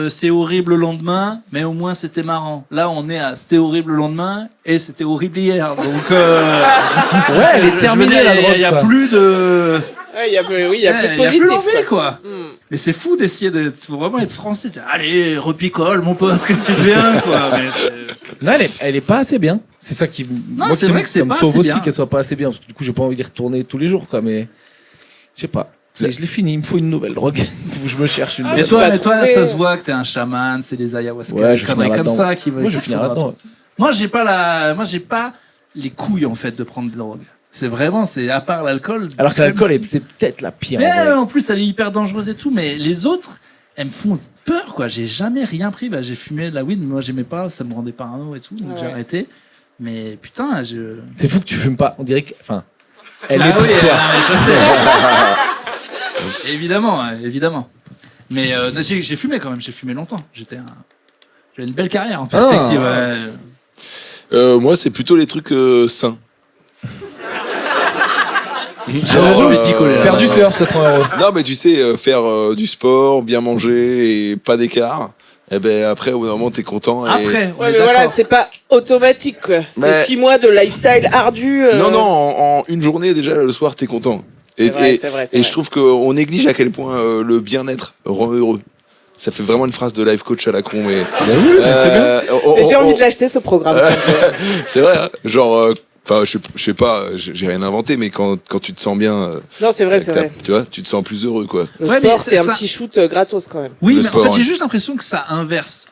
c'est horrible le lendemain, mais au moins c'était marrant. Là, on est à c'était horrible le lendemain et c'était horrible hier. Donc, Ouais, elle est terminée, la drogue, Il y a quoi. plus de. Ouais, il y a plus de Il y a positif. plus l'envie, quoi. Hmm. Mais c'est fou d'essayer d'être. Faut vraiment être français. Allez, repicole, mon pote, qu'est-ce que tu deviens, quoi. Mais Non, elle est pas assez bien. C'est ça qui. Moi, c'est qui vrai me- que c'est ça me pas sauve assez aussi bien. qu'elle soit pas assez bien, parce que du coup, j'ai pas envie d'y retourner tous les jours, quoi. Mais je sais pas. Je l'ai fini. Il me faut une nouvelle drogue. Faut que je me cherche une. Ah, nouvelle. Mais toi, tu vas trouver. ça se voit que t'es un chaman, c'est les ayahuasca, Ouais, des je vais conneries finir comme là-dedans. ça qui Moi, je vais finir là-dedans. Moi, j'ai pas les couilles en fait de prendre des drogues. C'est vraiment, c'est à part l'alcool. Alors que l'alcool, c'est peut-être la pire. Mais en vrai. en plus, elle est hyper dangereuse et tout. Mais les autres, elles me font peur, quoi. J'ai jamais rien pris. Bah, j'ai fumé de la weed, mais moi, j'aimais pas. Ça me rendait parano et tout. Donc, j'ai Ouais. arrêté. Mais putain, C'est fou que tu fumes pas. On dirait que. Enfin. Elle Ah est pour oui, toi. je sais. Évidemment, évidemment. Mais j'ai fumé quand même. J'ai fumé longtemps. J'avais une belle carrière en perspective. Ouais. Moi, c'est plutôt les trucs sains. Genre, je vais picoler, là. Faire du surf, c'est 30 euros. Non, mais tu sais, faire du sport, bien manger et pas d'écart. Et ben après, au bout d'un moment, t'es content. Et... Après, on Ouais, est mais voilà, d'accord. c'est pas automatique, quoi. C'est Mais- 6 mois de lifestyle ardu. Non, non, en une journée, déjà, le soir, t'es content. C'est vrai, c'est vrai. Et je trouve qu'on néglige à quel point le bien-être rend heureux. Ça fait vraiment une phrase de life coach à la con, mais. oui, mais c'est bien. J'ai envie de l'acheter, ce programme. C'est vrai, hein. Genre, enfin, je sais pas, j'ai rien inventé, mais quand tu te sens bien, Non, c'est vrai, c'est t'as- vrai. tu vois, tu te sens plus heureux, quoi. Le Ouais, mais sport, c'est un ça- petit shoot gratos, quand même. Oui, Le mais sport, en fait, j'ai ouais. juste l'impression que ça inverse.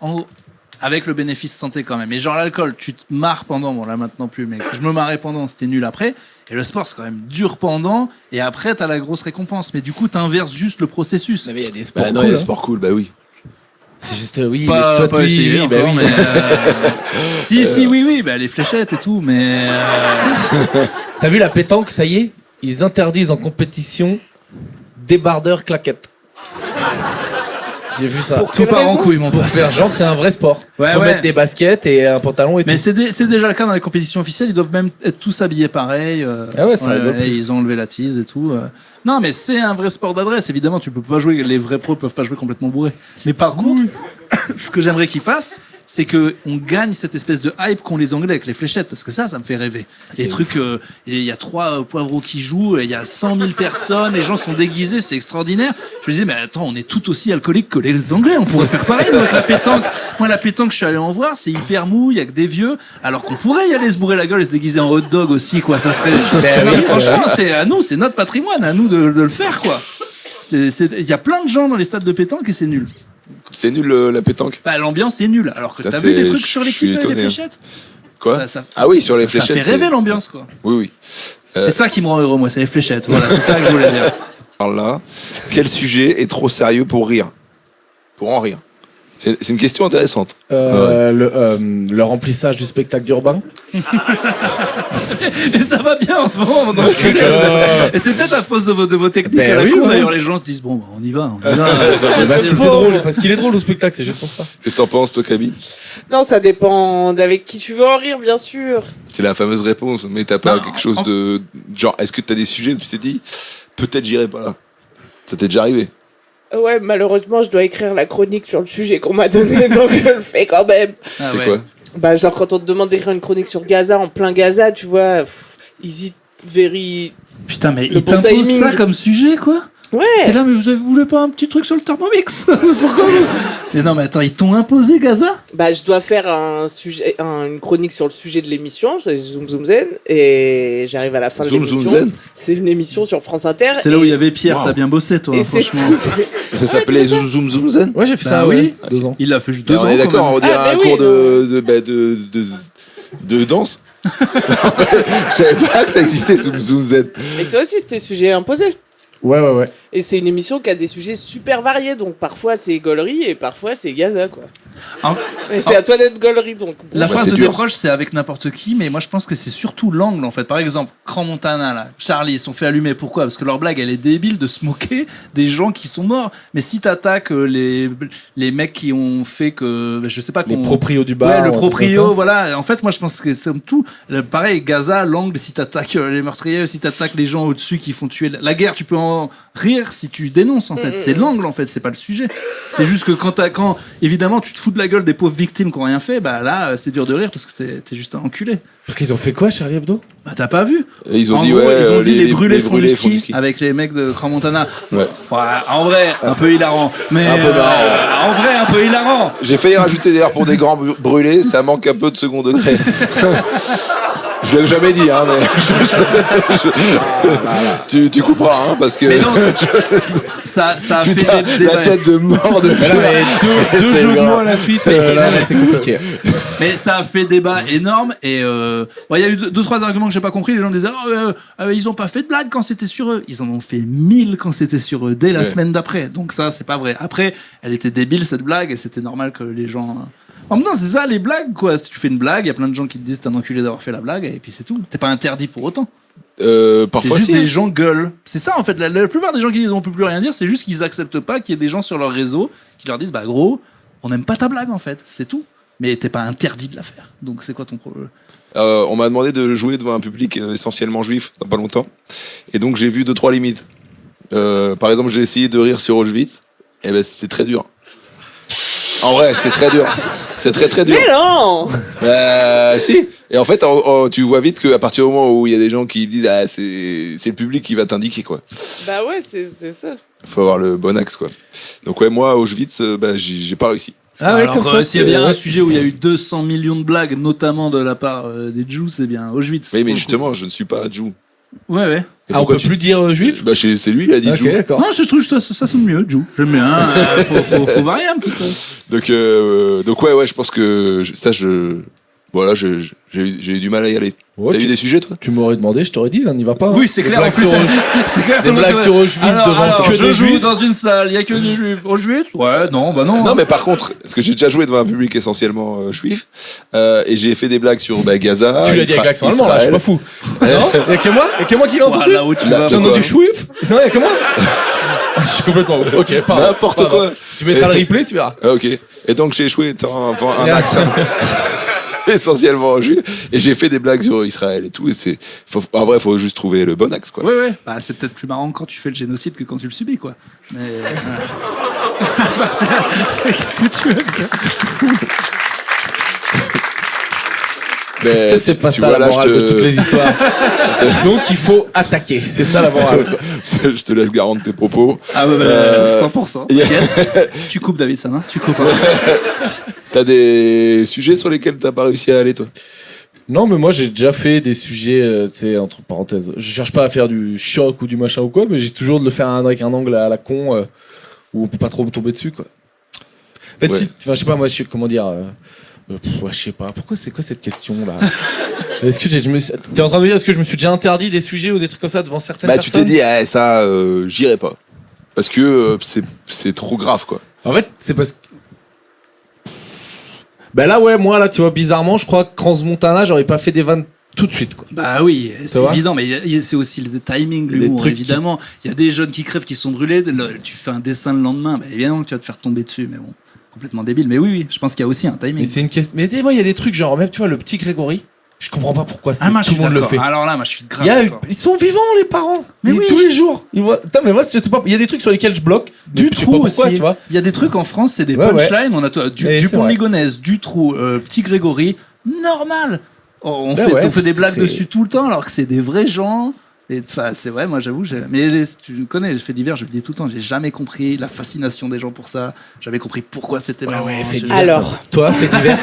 Avec le bénéfice santé quand même. Et genre l'alcool, tu te marres pendant, bon là maintenant plus, mais je me marrais pendant, c'était nul après. Et le sport, c'est quand même dur pendant, et après, t'as la grosse récompense. Mais du coup, t'inverses juste le processus. Mais il y a des sports. Bah non, cool, il y a hein. sport cool, bah oui. C'est juste, oui, Pas, mais toi, pas oui, essayé oui, bah encore, oui. mais, si, oui, bah, les fléchettes et tout, mais. T'as vu la pétanque, ça y est, ils interdisent en compétition débardeur claquettes. J'ai vu ça. Pour Tout quelle part en raison couille, mon Pour pote. faire genre, c'est un vrai sport. Ouais, Faut ouais. mettre des baskets et un pantalon et Mais tout. c'est déjà le cas dans les compétitions officielles, ils doivent même être tous habillés pareil. Ah ouais, ça rigole plus. ils ont enlevé la tease et tout. Non, mais c'est un vrai sport d'adresse, évidemment, tu peux pas jouer, les vrais pros peuvent pas jouer complètement bourrés. Mais par contre, ce que j'aimerais qu'ils fassent, c'est que on gagne cette espèce de hype qu'ont les Anglais avec les fléchettes, parce que ça me fait rêver. Les trucs, il y a 3 poivreaux qui jouent, il y a 100 000 personnes, les gens sont déguisés, c'est extraordinaire. Je me disais, mais attends, on est tout aussi alcooliques que les Anglais, on pourrait faire pareil. Avec la pétanque. Moi, la pétanque, je suis allé en voir, c'est hyper mou, il y a que des vieux, alors qu'on pourrait y aller se bourrer la gueule et se déguiser en hot dog aussi, quoi. Ça serait. Franchement, c'est à nous, c'est notre patrimoine, à nous de le faire, quoi. Il y a plein de gens dans les stades de pétanque et c'est nul. C'est nul la pétanque. Bah, l'ambiance est nulle. Alors que Ça, t'as vu c'est- des trucs sur je suis l'équipe avec les étonné. fléchettes. Quoi Ça- Ah oui, sur les Ça fléchettes. fait rêver l'ambiance, quoi. Oui, oui. C'est ça qui me rend heureux, moi, c'est les fléchettes. Voilà, c'est ça que je voulais dire. Alors là, quel sujet est trop sérieux pour rire? Pour en rire. C'est une question intéressante. Le remplissage du spectacle urbain. Et ça va bien en ce moment. Donc, et c'est peut-être à cause de vos techniques Ben à la oui, con. ouais. D'ailleurs, les gens se disent, bon, bah, on y va. Parce qu'il est drôle au spectacle, c'est juste pour ça. Qu'est-ce que t'en penses, toi, Camille? Non, ça dépend d'avec qui tu veux en rire, bien sûr. C'est la fameuse réponse, mais t'as pas Non, quelque chose de. Genre, est-ce que t'as des sujets où tu t'es dit, peut-être j'irai pas là? Ça t'est déjà arrivé? Ouais, malheureusement, je dois écrire la chronique sur le sujet qu'on m'a donné, donc je le fais quand même. Ah C'est ouais. quoi? Bah, genre, quand on te demande d'écrire une chronique sur Gaza, en plein Gaza, tu vois, easy, very... Putain, mais Le il bon t'impose timing. ça comme sujet, quoi. T'es Ouais. là, mais vous voulez pas un petit truc sur le Thermomix? Pourquoi vous... Mais non, mais attends, ils t'ont imposé Gaza? Bah, je dois faire une chronique sur le sujet de l'émission, c'est Zoom Zoom Zen, et j'arrive à la fin Zoom de l'émission. Zoom Zen? C'est une émission sur France Inter. C'est là où il y et- avait Pierre, Wow. t'as bien bossé, toi, Et c'est franchement. tout. Ça s'appelait Zoom Zoom Zoom Zen? Ouais, j'ai fait Bah ça, oui. ouais, 2 ans. Il l'a fait juste 2 ans. On est quand d'accord, même. on dirait Ah, un mais cours oui, de danse. Je savais pas que ça existait, Zoom Zoom Zen. Et toi aussi, c'était sujet imposé. Ouais. Et c'est une émission qui a des sujets super variés, donc parfois c'est gaulerie et parfois c'est Gaza, quoi. En- Et c'est à toi d'être gaulerie, donc. La Bah, phrase c'est de dur, déproche, c'est avec n'importe qui, mais moi je pense que c'est surtout l'angle en fait. Par exemple, Cran Montana, là, Charlie, ils se sont fait allumer. Pourquoi? Parce que leur blague, elle est débile de se moquer des gens qui sont morts. Mais si t'attaques les mecs qui ont fait que, je sais pas, Les qu'on- proprios du bar. Ouais, un le truc proprio, comme ça. voilà. En fait, moi, je pense que c'est tout. Pareil, Gaza, l'angle, si t'attaques les meurtriers, si t'attaques les gens au-dessus qui font tuer la guerre, tu peux en rire si tu dénonces, en fait. C'est l'angle, en fait, c'est pas le sujet. C'est juste que quand évidemment, tu te fous de la gueule des pauvres victimes qui ont rien fait, bah là, c'est dur de rire parce que t'es juste un enculé. Parce qu'ils ont fait quoi, Charlie Hebdo? Bah, t'as pas vu? Et ils ont En dit, gros, ouais, ils ont dit les brûlés font du font du ski avec les mecs de Cran Montana. Ouais. Ouais, en vrai, un peu hilarant. Mais Un peu marrant. en vrai, un peu hilarant. J'ai failli rajouter d'ailleurs pour des grands brûlés, ça manque un peu de second degré. Je l'ai jamais dit, hein, mais tu couperas, hein, parce que Mais non, ça a fait putain, des la tête de mort de Mais là, mais deux C'est jeux de grave. mots à la suite, là, c'est compliqué. Mais ça a fait débat énorme et il y a eu deux trois arguments que j'ai pas compris. Les gens disaient ils ont pas fait de blagues quand c'était sur eux. Ils en ont fait 1000 quand c'était sur eux dès la Ouais. semaine d'après. Donc ça c'est pas vrai. Après elle était débile cette blague et c'était normal que les gens. En même temps c'est ça les blagues quoi. Si tu fais une blague, il y a plein de gens qui te disent t'es un enculé d'avoir fait la blague et puis c'est tout. T'es pas interdit pour autant. C'est parfois juste si. des gens gueulent. C'est ça en fait. La plupart des gens qui disent on peut plus rien dire, c'est juste qu'ils acceptent pas qu'il y ait des gens sur leur réseau qui leur disent bah gros, on n'aime pas ta blague en fait. C'est tout. Mais t'es pas interdit de la faire. Donc c'est quoi ton problème? On m'a demandé de jouer devant un public essentiellement juif dans pas longtemps, et donc j'ai vu 2-3 limites. Par exemple, j'ai essayé de rire sur Auschwitz, et ben c'est très dur. En vrai, c'est très dur. C'est très très dur. Mais non. Si. Et en fait, tu vois vite qu'à partir du moment où il y a des gens qui disent ah, c'est le public qui va t'indiquer quoi. Bah ouais, c'est ça. Faut avoir le bon axe quoi. Donc ouais, moi Auschwitz, j'ai pas réussi. Ah ouais, Alors, comme ça. s'il y a bien un sujet où il y a eu 200 millions de blagues, notamment de la part des Jews, c'est bien Auschwitz. Oui, mais pour le justement, je ne suis pas Jew. coup. Ouais. Et Ah, on pourquoi peut plus dire juif? Bah, c'est lui, il a dit Ok, Jew. d'accord. Non, je trouve que ça sonne mieux, Jew. J'aime bien. Faut varier un petit peu. Donc ouais, je pense que voilà, j'ai eu du mal à y aller. Ouais, T'as eu des sujets, toi? Tu m'aurais demandé, je t'aurais dit, on n'y va pas. hein. Oui, c'est Des clair en blagues plus. sur- C'est clair. Des tout le monde blagues se- sur Auschwitz devant alors, que je des joue juifs. dans une salle, il y a que des juifs. Auschwitz? Ouais, non, bah non. Non, mais par contre, parce que j'ai déjà joué devant un public essentiellement juif, et j'ai fait des blagues sur Gaza. Tu l'as dit avec l'accent allemand, là, je suis pas fou. Non? Y'a que moi? Y'a que moi qui l'ai entendu? Là où tu Là, vas. de J'ai quoi entendu juif? Non, y'a que moi? Je suis complètement ouf. Ok, pardon. N'importe Pardon. quoi. Tu mettras le replay, tu verras. Ah, ok. Et donc j'ai échoué devant un accent essentiellement juif, et j'ai fait des blagues sur Israël et tout. Et en vrai, faut juste trouver le bon axe, quoi. Ouais. Bah, c'est peut-être plus marrant quand tu fais le génocide que quand tu le subis, quoi. Mais. Bah, qu'est-ce que tu veux dire? Est-ce que c'est pas tu ça vois, la là, morale de toutes les histoires? Donc il faut attaquer, c'est ça la morale. Quoi. Je te laisse garant de tes propos. Ah bah, 100%. Tu coupes David ça, hein tu coupes. T'as des sujets sur lesquels t'as pas réussi à aller, toi? Non, mais moi j'ai déjà fait des sujets, tu sais, entre parenthèses. Je cherche pas à faire du choc ou du machin ou quoi, mais j'ai toujours de le faire avec un angle à la con où on peut pas trop me tomber dessus, quoi. En fait, Ouais. je sais pas, moi, comment dire. Ouais, je sais pas. Pourquoi c'est quoi cette question là? Est-ce que t'es en train de me dire est-ce que je me suis déjà interdit des sujets ou des trucs comme ça devant certaines Bah, tu personnes? t'es dit, ah, ça, j'irai pas. Parce que c'est trop grave, quoi. En fait, c'est parce que. Ben là, ouais, moi, là, tu vois, bizarrement, je crois que Crans Montana, j'aurais pas fait des vannes tout de suite, quoi. Bah oui, c'est vois évident, mais c'est aussi le timing de Les l'humour, trucs évidemment. Il y a des jeunes qui crèvent, qui sont brûlés. Tu fais un dessin le lendemain, bah évidemment que tu vas te faire tomber dessus, mais bon, complètement débile. Mais oui, je pense qu'il y a aussi un timing. Mais c'est une question. Mais tu sais, moi, il y a des trucs, genre, même, tu vois, le petit Grégory, je comprends pas pourquoi moi, je tout suis le monde le d'accord. fait. Alors là, moi, je suis grave Il y a- d'accord. ils sont vivants, les parents. Mais oui. Tous les jours. Ils voient. Putain, mais moi, je sais pas. Il y a des trucs sur lesquels je bloque. mais Du je sais trou pas pourquoi, aussi. tu vois. Il y a des trucs en France, c'est des Ouais, punchlines. On a toi, Et c'est Dupont vrai. Ligonnès, du trou, petit Grégory, normal. On Bah fait, ouais, on fait des blagues c'est- dessus tout le temps, alors que c'est des vrais gens. Enfin, c'est vrai, moi j'avoue, tu me connais, les faits divers, je le dis tout le temps, j'ai jamais compris la fascination des gens pour ça, jamais compris pourquoi c'était marrant. faits J'ai- divers. Alors, Toi, fais divers.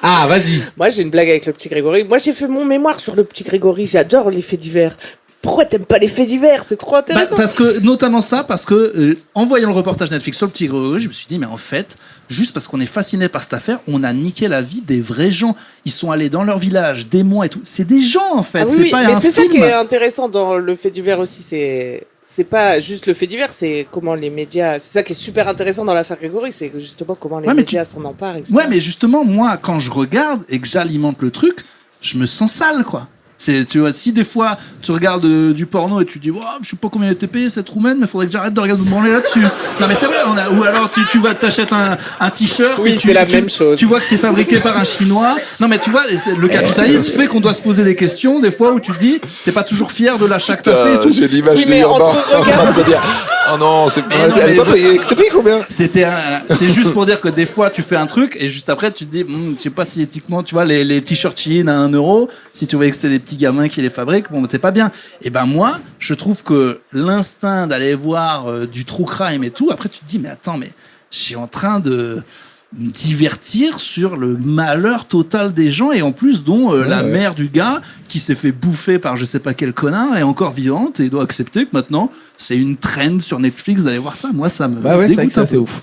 Ah, vas-y. moi j'ai une blague avec le petit Grégory. Moi j'ai fait mon mémoire sur le petit Grégory. J'adore les faits divers. Pourquoi t'aimes pas les faits divers? C'est trop Bah, intéressant. parce que, notamment ça, parce que en voyant le reportage Netflix sur le petit Grégory, je me suis dit, mais en fait, juste parce qu'on est fasciné par cette affaire, on a niqué la vie des vrais gens. Ils sont allés dans leur village, des mois et tout. C'est des gens, en fait. Ah oui, c'est oui, pas mais un c'est ça film. qui est intéressant dans le fait divers aussi. C'est pas juste le fait divers, c'est comment les médias. C'est ça qui est super intéressant dans l'affaire Grégory, c'est justement comment les Ouais, mais médias s'en emparent. Etc. Ouais, mais justement, moi, quand je regarde et que j'alimente le truc, je me sens sale, quoi. Tu vois, si des fois tu regardes du porno et tu dis, oh, je sais pas combien elle était payée cette roumaine, mais faudrait que j'arrête de regarder de me branler là-dessus. Non, mais c'est vrai, ou alors tu vas t'achètes un t-shirt. Oui, et c'est la même chose. Tu vois que c'est fabriqué par un chinois. Non, mais tu vois, le capitalisme fait qu'on doit se poser des questions, des fois où tu te dis, t'es pas toujours fier de l'achat que t'as fait et tout. J'ai l'image Oui, de mais Urbain entre en train de se dire, oh non, elle est pas payée. T'as payé combien? C'est juste pour dire que des fois tu fais un truc et juste après tu te dis, je sais pas si éthiquement, tu vois, les t-shirts Shein à 1 euro, si tu voyais que c'était des petits gamins qui les fabriquent, bon, t'es pas bien. Et ben moi, je trouve que l'instinct d'aller voir du true crime et tout, après tu te dis, mais attends, mais je suis en train de me divertir sur le malheur total des gens et en plus dont la mère du gars qui s'est fait bouffer par je sais pas quel connard est encore vivante et doit accepter que maintenant c'est une trend sur Netflix d'aller voir ça. Moi ça me Bah ouais, c'est vrai que dégoûte un ça, c'est peu. ouf.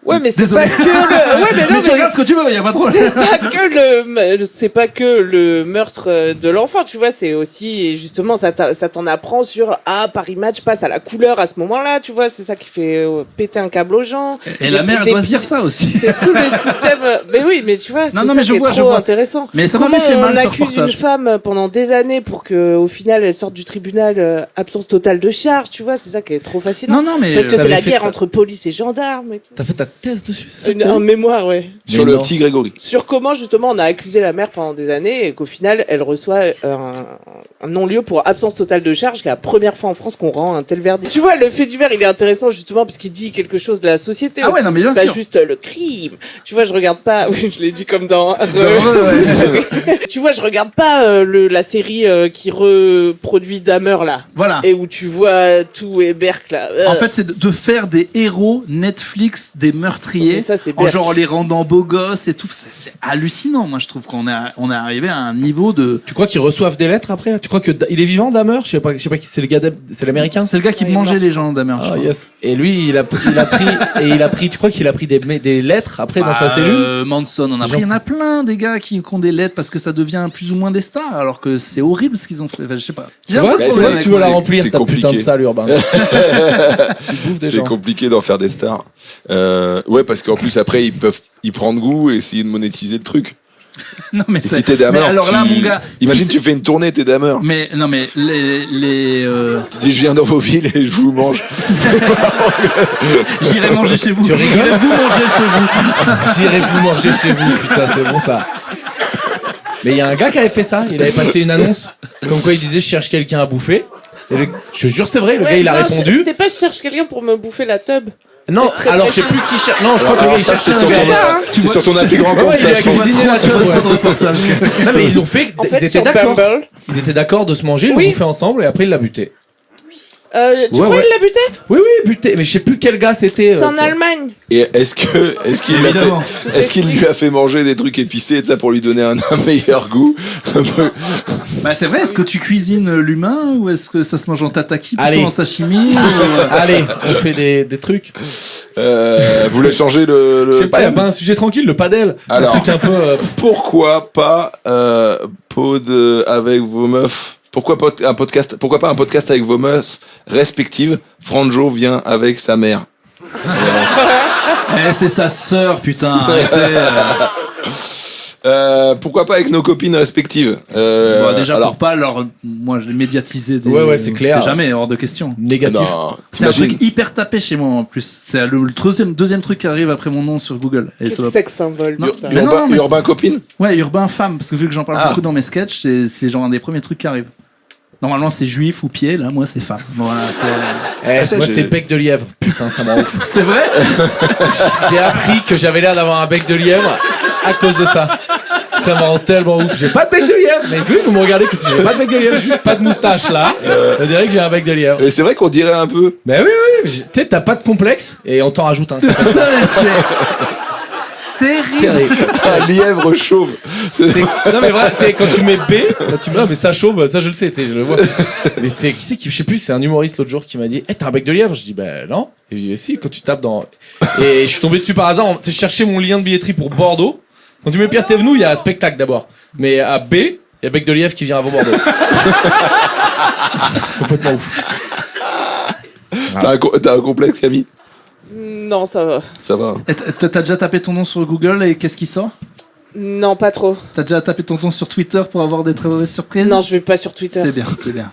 Ouais, mais c'est Désolé. pas que le. Ouais, mais non, Mais tu regardes ce que tu veux, y a pas de problème. c'est pas que le meurtre de l'enfant, tu vois, c'est aussi, et justement, ça t'en apprend sur, Paris Match passe à la couleur à ce moment-là, tu vois, c'est ça qui fait péter un câble aux gens. Et la mère elle doit se dire ça aussi. C'est tout le système. Mais oui, mais tu vois, c'est Non, ça mais qui je est vois, trop je vois. intéressant. Mais ça m'a Comment fait mal, on ce accuse une reportage. femme pendant des années pour que, au final, elle sorte du tribunal absence totale de charge, tu vois, c'est ça qui est trop fascinant. Non, mais Parce que c'est t'avais la fait guerre ta- entre police et gendarmes et tout. T'as fait ta thèse dessus, ça? Un mémoire, ouais. Sur Mais le non. petit Grégory. Sur comment justement on a accusé la mère pendant des années et qu'au final elle reçoit un non-lieu pour absence totale de charge, qui est la première fois en France qu'on rend un tel verdict. Tu vois, le fait divers il est intéressant justement parce qu'il dit quelque chose de la société. Ah ouais, aussi. non, mais bien c'est sûr. pas juste le crime. Tu vois, je regarde pas. Oui, je l'ai dit comme dans. Tu vois, je regarde pas la série qui reproduit Dahmer là. Voilà. Et où tu vois tout et Berk là. En fait, c'est de faire des héros Netflix, des meurtriers, Mais ça, c'est en Berk. genre les rendant beaux gosses et tout. C'est hallucinant. Moi, je trouve qu'on est arrivé à un niveau de. Tu crois qu'ils reçoivent des lettres après? Tu crois que il est vivant, Dahmer? Je sais pas qui c'est, le gars, c'est l'américain? C'est le gars qui Ouais, il mangeait marche. les gens, Dahmer. je Ah crois. yes. Et lui, il a pris, tu crois qu'il a pris des lettres après dans sa cellule? Manson, on a Les pris. Il y gens- en a plein des gars qui ont des lettres parce que ça devient plus ou moins des stars, alors que c'est horrible ce qu'ils ont fait. Enfin, je sais pas. J'ai Tu un vois, peu de Ouais, problème c'est- avec tu veux ça. la remplir c'est ta putain de compliqué. salle, Urbain. Tu bouffes des C'est gens. compliqué d'en faire des stars. Ouais, parce qu'en plus, après, ils peuvent y prendre goût et essayer de monétiser le truc. Non, mais Et c'est- si t'es Dahmer, mais alors là, mon gars. imagine, si tu fais une tournée, t'es Dahmer. Mais non, mais Tu dis, je viens dans vos villes et je vous mange. j'irai manger chez vous. Tu rigoles? J'irai vous manger chez vous. J'irai vous manger chez vous, putain, c'est bon ça. Mais il y a un gars qui avait fait ça, il avait passé une annonce comme quoi il disait je cherche quelqu'un à bouffer. Et je te jure, c'est vrai, le gars il a non, répondu. C'était pas je cherche quelqu'un pour me bouffer la tub. Non, très alors je sais plus qui cherche. Non, je crois que le gars il ça, cherche c'est sur ton, Tu c'est vois- sur ton appli grand Ouais, compte, ouais, ça, il a je pense. cuisiné la teuf, ouais. de reportage. Non, mais ils l'ont fait, En ils fait, étaient sur d'accord. Bumble, Ils étaient d'accord de se manger, ils Oui. l'ont fait ensemble et après il l'a buté. tu Ouais, crois ouais. qu'il l'a buté? Oui, buté, mais je sais plus quel gars c'était. C'est en Allemagne. Et est-ce qu'il lui a fait, Évidemment. est-ce qu'il lui a fait manger des trucs épicés et ça pour lui donner un meilleur goût? Bah c'est vrai, est-ce que tu cuisines l'humain ou est-ce que ça se mange en tataki plutôt Allez. en sashimi ou, Allez, on fait des trucs. Vous voulez changer Je le sais pas, y a thème? pas un sujet tranquille, le padel. Alors. Un truc un peu. Pourquoi pas pod avec vos meufs? Pourquoi pas un podcast avec vos meufs respectives? Franjo vient avec sa mère. Eh, c'est sa sœur, putain. Arrêtez. Pourquoi pas avec nos copines respectives? Bon, déjà alors, pour pas leur, moi je l'ai médiatisé. Ouais, c'est clair. jamais hors de question. Négatif. non, C'est un t'imagines? truc hyper tapé chez moi en plus. C'est le deuxième truc qui arrive après mon nom sur Google. Et ça Quel va- sexe symbole. Non, putain. mais non, mais Urbain copine? Ouais, urbain femme, parce que vu que j'en parle Ah. beaucoup dans mes sketchs, c'est genre un des premiers trucs qui arrivent. Normalement c'est juif ou pied, là moi c'est femme. Voilà, c'est. ça, Moi j'ai- c'est bec de lièvre. Putain, ça m'en ouf. C'est vrai. J'ai appris que j'avais l'air d'avoir un bec de lièvre à cause de ça. Ça me rend tellement ouf. J'ai pas de bec de lièvre. Mais oui, vous me regardez que si j'ai pas de bec de lièvre, juste pas de moustache là, on dirait que j'ai un bec de lièvre. Mais c'est vrai qu'on dirait un peu. Mais oui, tu sais, t'as pas de complexe et on t'en rajoute un. Terrible. Terrible. Un lièvre chauve. Non mais vrai, c'est quand tu mets B, là, tu me dis, ah, mais ça chauve, ça je le sais, tu sais, je le vois. Mais c'est qui c'est qui, je sais plus, c'est un humoriste l'autre jour qui m'a dit, t'as un bec de lièvre? Je dis bah non. Et je dis si, quand tu tapes dans. Et je suis tombé dessus par hasard, j'ai cherché mon lien de billetterie pour Bordeaux. Quand tu mets Pierre Thévenoud, il y a un spectacle d'abord. Mais à B, il y a bec de lièvre qui vient avant Bordeaux. Complètement ouf. T'as un complexe, Camille? Non, ça va. Ça va. Et t'as déjà tapé ton nom sur Google et qu'est-ce qui sort? Non, pas trop. T'as déjà tapé ton nom sur Twitter pour avoir des très mauvaises surprises? Non, je vais pas sur Twitter. C'est bien, c'est bien.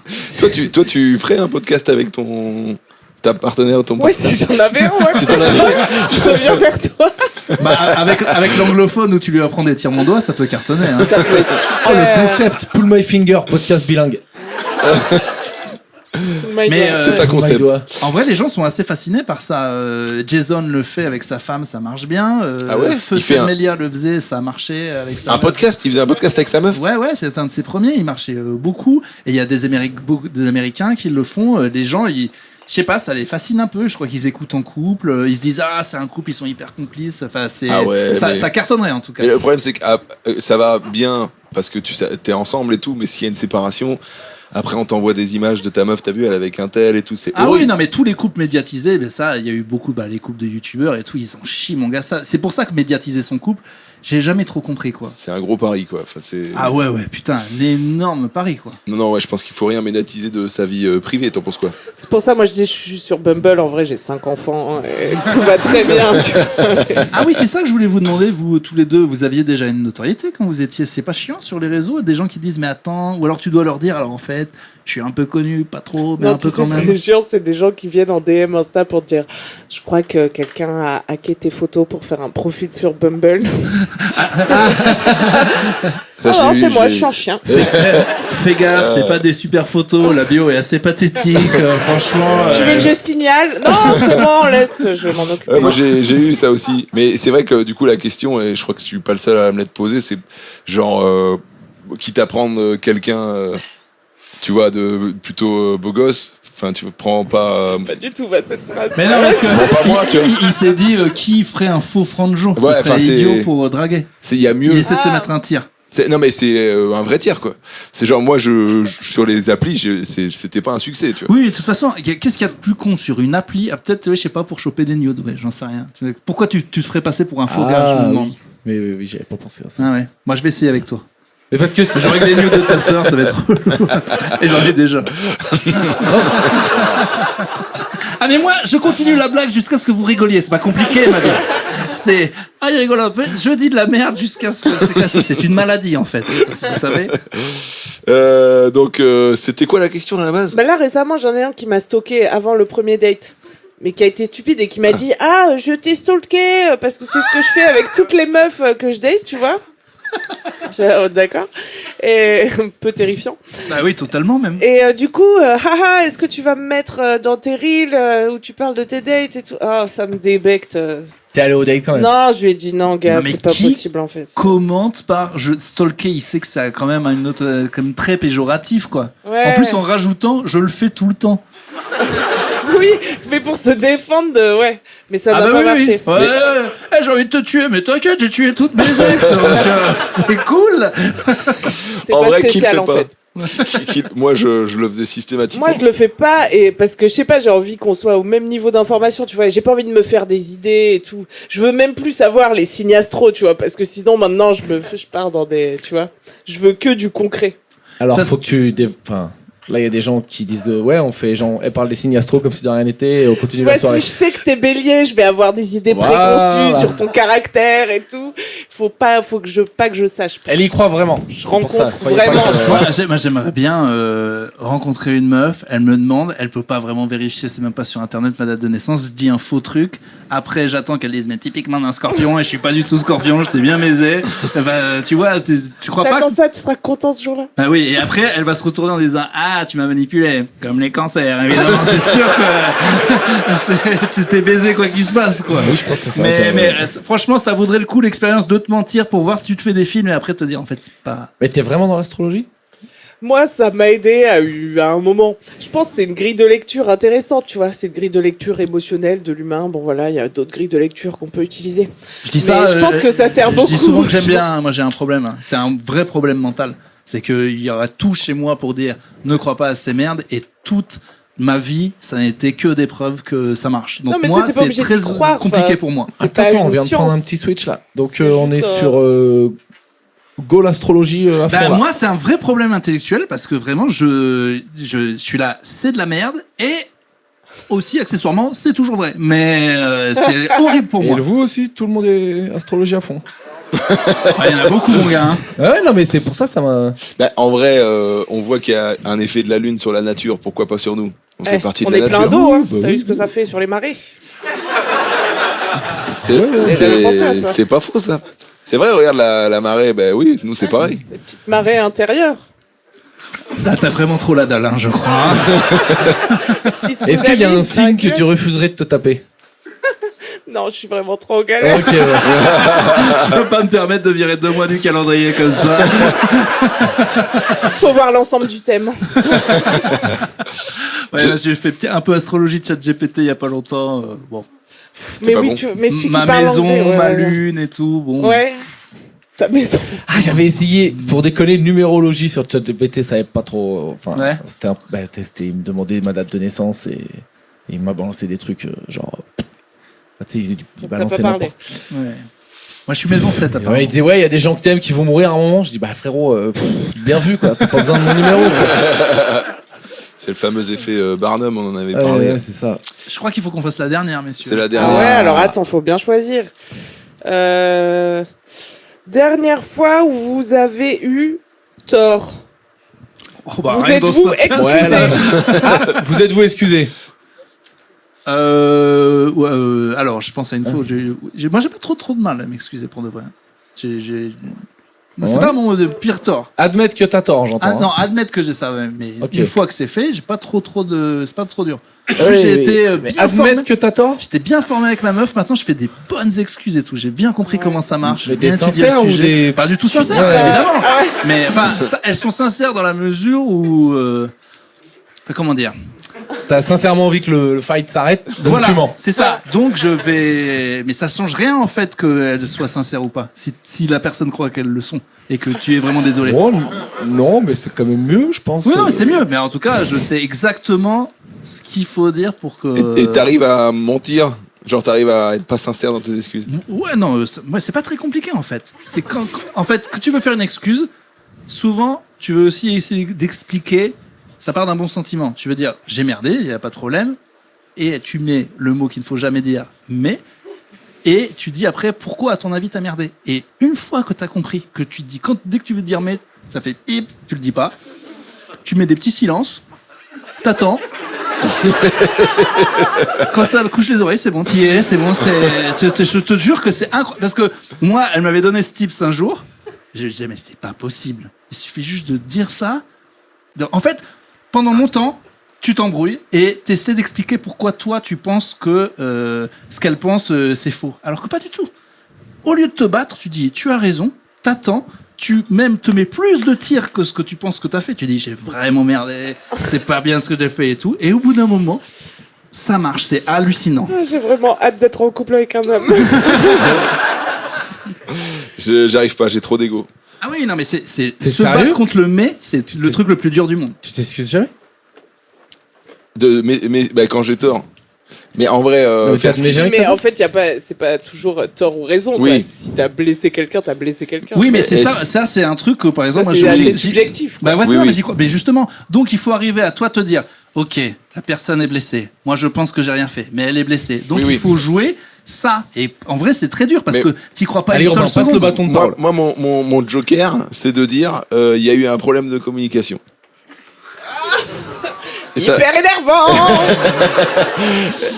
Toi, tu ferais un podcast avec ta partenaire, ton Ouais, si j'en avais un, ouais. Si t'en avais Je reviens vers toi. Bah, avec l'anglophone où tu lui apprends des tirs mon doigt, ça peut cartonner. Hein. Ça peut être Oh le concept, Pull My Finger, podcast bilingue. Mais, C'est ta Pull my concept. doigt. En vrai, les gens sont assez fascinés par ça. Jason le fait avec sa femme, ça marche bien. Ah ouais Feu Il fait un- Melia le faisait, ça a marché avec sa Un meuf. podcast? Il faisait un podcast avec sa meuf? Ouais, c'est un de ses premiers, il marchait beaucoup. Et il y a des Américains qui le font. Les gens, je sais pas, ça les fascine un peu. Je crois qu'ils écoutent en couple. Ils se disent, ah, c'est un couple, ils sont hyper complices. Enfin, Ah ouais, mais- ça cartonnerait en tout cas. Et le problème, c'est que ça va bien parce que t'es ensemble et tout, mais s'il y a une séparation, après on t'envoie des images de ta meuf, t'as vu, elle est avec un tel et tout, c'est Ah oui, horrible. non, mais tous les couples médiatisés, ben ça, il y a eu beaucoup, les couples de youtubeurs et tout, ils en chient, mon gars. C'est pour ça que médiatiser son couple, j'ai jamais trop compris, quoi. C'est un gros pari, quoi. Enfin, c'est... Ah ouais, putain, un énorme pari, quoi. Non, ouais, je pense qu'il faut rien médiatiser de sa vie privée. T'en penses quoi? C'est pour ça, moi, je dis, je suis sur Bumble. En vrai, j'ai 5 enfants. Et tout va très bien. tu vois. Ah oui, c'est ça que je voulais vous demander, vous tous les deux, vous aviez déjà une notoriété quand vous étiez, c'est pas chiant sur les réseaux, des gens qui disent, mais attends, ou alors tu dois leur dire, alors en fait, je suis un peu connu, pas trop, mais Non, un peu tu quand sais, ce même. qui est chiant, c'est des gens qui viennent en DM Insta pour te dire je crois que quelqu'un a hacké tes photos pour faire un profit sur Bumble. Ça, Ah non, j'ai eu- c'est moi, j'ai- je suis un chien. Fais gaffe, c'est pas des super photos, la bio est assez pathétique, franchement. Tu veux que je signale? Non, c'est bon, laisse, je vais m'en occuper. Moi j'ai eu ça aussi, mais c'est vrai que du coup la question, et je crois que je suis pas le seul à me l'être posée, c'est genre quitte à prendre quelqu'un, tu vois, de plutôt beau gosse, enfin tu prends pas. Pas du tout, cette phrase. Mais non, parce que Bon, pas moi, tu vois. il s'est dit qui ferait un faux franjo, Ouais, ce serait enfin, c'est- idiot pour draguer. Il y a Il mieux. essaie de se Ah. mettre un tir. Non mais c'est un vrai tir quoi. C'est genre moi sur les applis, c'était pas un succès, tu vois. Oui, mais de toute façon, qu'est-ce qu'il y a de plus con sur une appli? Ah, peut-être, ouais, je sais pas, pour choper des nudes, ouais, j'en sais rien. Pourquoi tu te ferais passer pour un faux gars, je me demande. oui. Mais oui, j'avais pas pensé à ça. Ah ouais. Moi, je vais essayer avec toi. Mais parce que c'est Genre avec des nudes de ta sœur, ça va être relou. Et j'en ai déjà. Ah mais moi, je continue la blague jusqu'à ce que vous rigoliez. C'est pas compliqué, ma vie. C'est il rigole un peu. Je dis de la merde jusqu'à ce que c'est cassé. C'est une maladie en fait. Si vous savez. Donc c'était quoi la question à la base? Bah là, récemment, j'en ai un qui m'a stalké avant le premier date. Mais qui a été stupide et qui m'a dit je t'ai stalké parce que c'est ce que je fais avec toutes les meufs que je date, tu vois. D'accord. Et un peu terrifiant. Bah oui, totalement même. Et du coup, haha, est-ce que tu vas me mettre dans tes reels où tu parles de tes dates et tout? Oh, ça me débecte. T'es allé au date quand même. Non, je lui ai dit non, gars, Non, mais c'est pas qui possible en fait. Commente par je stalker, il sait que ça a quand même une note comme très péjorative quoi. Ouais. En plus en rajoutant, je le fais tout le temps. Oui, mais pour se défendre de... Ouais, mais ça n'a bah pas oui, marché. oui. Ouais, j'ai envie de te tuer, mais t'inquiète, j'ai tué toutes mes ex. Donc, c'est cool. C'est En pas vrai, qui le spécial fait en pas fait. Moi, je le faisais systématiquement. Moi, je le fais pas et parce que je sais pas, j'ai envie qu'on soit au même niveau d'information, tu vois. J'ai pas envie de me faire des idées et tout. Je veux même plus savoir les signes astro, tu vois, parce que sinon maintenant je pars dans des, tu vois. Je veux que du concret. Alors, Ça, faut que tu. Enfin, là, il y a des gens qui disent ouais, on fait genre, elle parle des signes astro comme si de rien n'était et on continue la Ouais, soirée. si je sais que t'es bélier, je vais avoir des idées Voilà. préconçues sur ton caractère et tout. Faut que je sache. Elle y croit vraiment. Je C'est pour ça, rencontre croyez pas vraiment. que- Moi, j'aimerais bien rencontrer une meuf. Elle me demande, elle peut pas vraiment vérifier, c'est même pas sur internet ma date de naissance. Je dis un faux truc. Après, j'attends qu'elle dise mais typiquement d'un scorpion et je suis pas du tout scorpion. Je t'ai bien baisé. Bah, tu vois, tu crois pas T'attends que... ça, tu seras content ce jour-là. Ah oui, et après, elle va se retourner en disant ah, tu m'as manipulé, comme les cancers. Évidemment, c'est sûr que c'était baisé quoi qu'il se passe quoi. Oui, je pense que c'est ça. Mais franchement, ça vaudrait le coup l'expérience de te mentir pour voir si tu te fais des films et après te dire en fait c'est pas. Mais t'es vraiment dans l'astrologie? Moi, ça m'a aidé à un moment. Je pense que c'est une grille de lecture intéressante, tu vois. C'est une grille de lecture émotionnelle de l'humain. Bon, voilà, il y a d'autres grilles de lecture qu'on peut utiliser. Je dis Mais ça. je pense que ça sert beaucoup. Je dis souvent que j'aime bien. Moi, j'ai un problème. C'est un vrai problème mental. C'est qu'il y aura tout chez moi pour dire ne crois pas à ces merdes et toute ma vie, ça n'a été que des preuves que ça marche. Donc Non, mais tu moi, sais, t'es pas c'est obligé très d'y croire, compliqué enfin, pour moi. C'est pas Attends, on une vient de prendre un science. petit switch là. Donc C'est on juste, est sur Go l'astrologie à fond Bah, là. moi, c'est un vrai problème intellectuel parce que vraiment, je suis là, c'est de la merde et aussi, accessoirement, c'est toujours vrai. Mais c'est horrible pour Et moi. vous aussi, tout le monde est astrologie à fond. Ah, il y en a beaucoup, mon gars. Hein. Ouais, non, mais c'est pour ça, ça m'a. Bah, en vrai, on voit qu'il y a un effet de la Lune sur la nature. Pourquoi pas sur nous? On fait partie On de est la plein nature. d'eau, hein. Bah T'as oui. vu ce que ça fait sur les marées? C'est Ouais, j'avais pensé à ça. c'est pas faux ça. C'est vrai, regarde la marée. Ben oui, nous c'est pareil. Les petites marées intérieures. Là, t'as vraiment trop la dalle, hein, je crois. hein. Petites Est-ce qu'il y a un tsunamis, signe que gueule. tu refuserais de te taper? Non, je suis vraiment trop en galère. Ok, ouais. Je peux pas me permettre de virer 2 mois du calendrier comme ça. Faut voir l'ensemble du thème. Ouais, là, j'ai fait un peu astrologie de ChatGPT il y a pas longtemps. Bon. Mais pas oui, bon. mais celui Ma qui parle maison, anglais, ouais, ma ouais. lune et tout. Bon. Ouais. Ta maison. Ah, j'avais essayé, pour déconner, numérologie sur ChatGPT, ça avait pas trop. Enfin, Ouais. il me demandait ma date de naissance et il m'a balancé des trucs genre. Tu sais, il faisait il T'as balançait pas parlé. n'importe. Ouais. Moi, je suis maison 7 Et apparemment. ouais, il disait, ouais, il y a des gens que t'aimes qui vont mourir à un moment. Je dis, bah frérot, bien vu quoi, t'as pas besoin de mon numéro. C'est le fameux effet Barnum, on en avait Ouais, parlé. ouais, c'est ça. Je crois qu'il faut qu'on fasse la dernière, messieurs. C'est la Ah dernière. ouais, alors attends, faut bien choisir. Dernière fois où vous avez eu tort. Oh, bah, Vous rien dans ce êtes-vous podcast. excusé? Ouais, là. Ah, vous êtes-vous excusé? Alors, je pense à une fois. Moi, j'ai pas trop de mal à m'excuser pour de vrai. C'est Ouais. pas mon pire tort. Admettre que t'as tort, j'entends. Ah, hein. non, admettre que j'ai ça, ouais, mais Ok. une fois que c'est fait, j'ai pas trop de. C'est pas trop dur. Ouais, j'ai mais- été mais bien admettre formé. que t'as tort? J'étais bien formé avec ma meuf, maintenant je fais des bonnes excuses et tout. J'ai bien compris comment ça marche. Mais J'ai bien des étudié sincères le ou sujet. des- Pas du tout sincères, Ouais. évidemment. Ah ouais. Mais enfin, elles sont sincères dans la mesure où. Enfin, comment dire? T'as sincèrement envie que le fight s'arrête, donc Voilà, tu mens. c'est ça. Donc je vais. Mais ça change rien en fait qu'elles soient sincères ou pas. Si la personne croit qu'elles le sont et que tu es vraiment désolé. Oh, non, mais c'est quand même mieux, je pense. Oui, non, mais c'est mieux. Mais en tout cas, je sais exactement ce qu'il faut dire pour que. Et t'arrives à mentir. Genre t'arrives à être pas sincère dans tes excuses. Ouais, non, c'est pas très compliqué en fait. C'est en fait, que tu veux faire une excuse, souvent, tu veux aussi essayer d'expliquer. Ça part d'un bon sentiment. Tu veux dire, j'ai merdé, il n'y a pas de problème. Et tu mets le mot qu'il ne faut jamais dire, mais. Et tu dis après, pourquoi à ton avis t'as merdé. Et une fois que t'as compris, que tu te dis, dès que tu veux dire mais, ça fait pip, tu le dis pas. Tu mets des petits silences, t'attends. Quand ça couche les oreilles, c'est bon, t'y es, c'est bon, je te jure que c'est incroyable. Parce que moi, elle m'avait donné ce tips un jour. Je disais, mais c'est pas possible. Il suffit juste de dire ça. En fait, pendant longtemps, tu t'embrouilles et t'essaies d'expliquer pourquoi toi, tu penses que ce qu'elle pense, c'est faux. Alors que pas du tout. Au lieu de te battre, tu dis, tu as raison, t'attends, tu même te mets plus de tirs que ce que tu penses que t'as fait. Tu dis, j'ai vraiment merdé, c'est pas bien ce que j'ai fait et tout. Et au bout d'un moment, ça marche, c'est hallucinant. J'ai vraiment hâte d'être en couple avec un homme. J'arrive pas, j'ai trop d'ego. Ah oui, non, mais c'est T'es se sérieux battre contre le mais, c'est le truc le plus dur du monde. Tu t'excuses jamais? Mais quand j'ai tort. Mais en vrai, faire ce Mais qu'il- jamais Mais en fait, c'est pas toujours tort ou raison. Oui. Quoi. Si t'as blessé quelqu'un, t'as blessé quelqu'un. Oui, mais Et c'est ça, si- ça c'est un truc que par exemple, Ça, moi, c'est j'ai- assez subjectif. Quoi. Bah ouais, Oui, ça, oui. mais j'y crois. Mais justement, donc il faut arriver à toi te dire, ok, la personne est blessée. Moi, je pense que j'ai rien fait, mais elle est blessée. Donc Oui, il oui. faut jouer ça. Et en vrai, c'est très dur parce Mais- que t'y crois pas Allez, une on seule passe le seconde. bâton de parole. Moi, mon joker, c'est de dire il y a eu un problème de communication. Et, ça- Hyper énervant.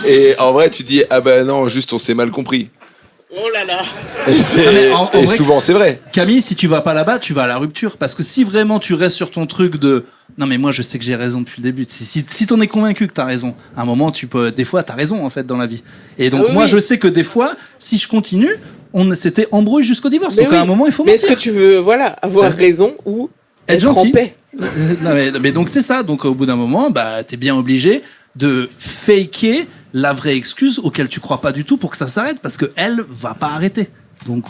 et en vrai, tu dis ah ben non, juste on s'est mal compris. Oh là là. Et, mais en et vrai- souvent c'est vrai. Camille, si tu vas pas là-bas, tu vas à la rupture. Parce que si vraiment tu restes sur ton truc de non, mais moi je sais que j'ai raison depuis le début. Si t'en es convaincu que t'as raison, à un moment, des fois t'as raison en fait dans la vie. Et donc Ah oui, moi oui. je sais que des fois, si je continue, s'était embrouillé jusqu'au divorce. Mais Donc à un oui. moment, il faut Mais est-ce mentir. que tu veux, avoir raison ou Être être en gentil. paix? Non, mais donc c'est ça. Donc au bout d'un moment, bah t'es bien obligé de faker la vraie excuse auquel tu crois pas du tout pour que ça s'arrête parce que elle va pas arrêter. Donc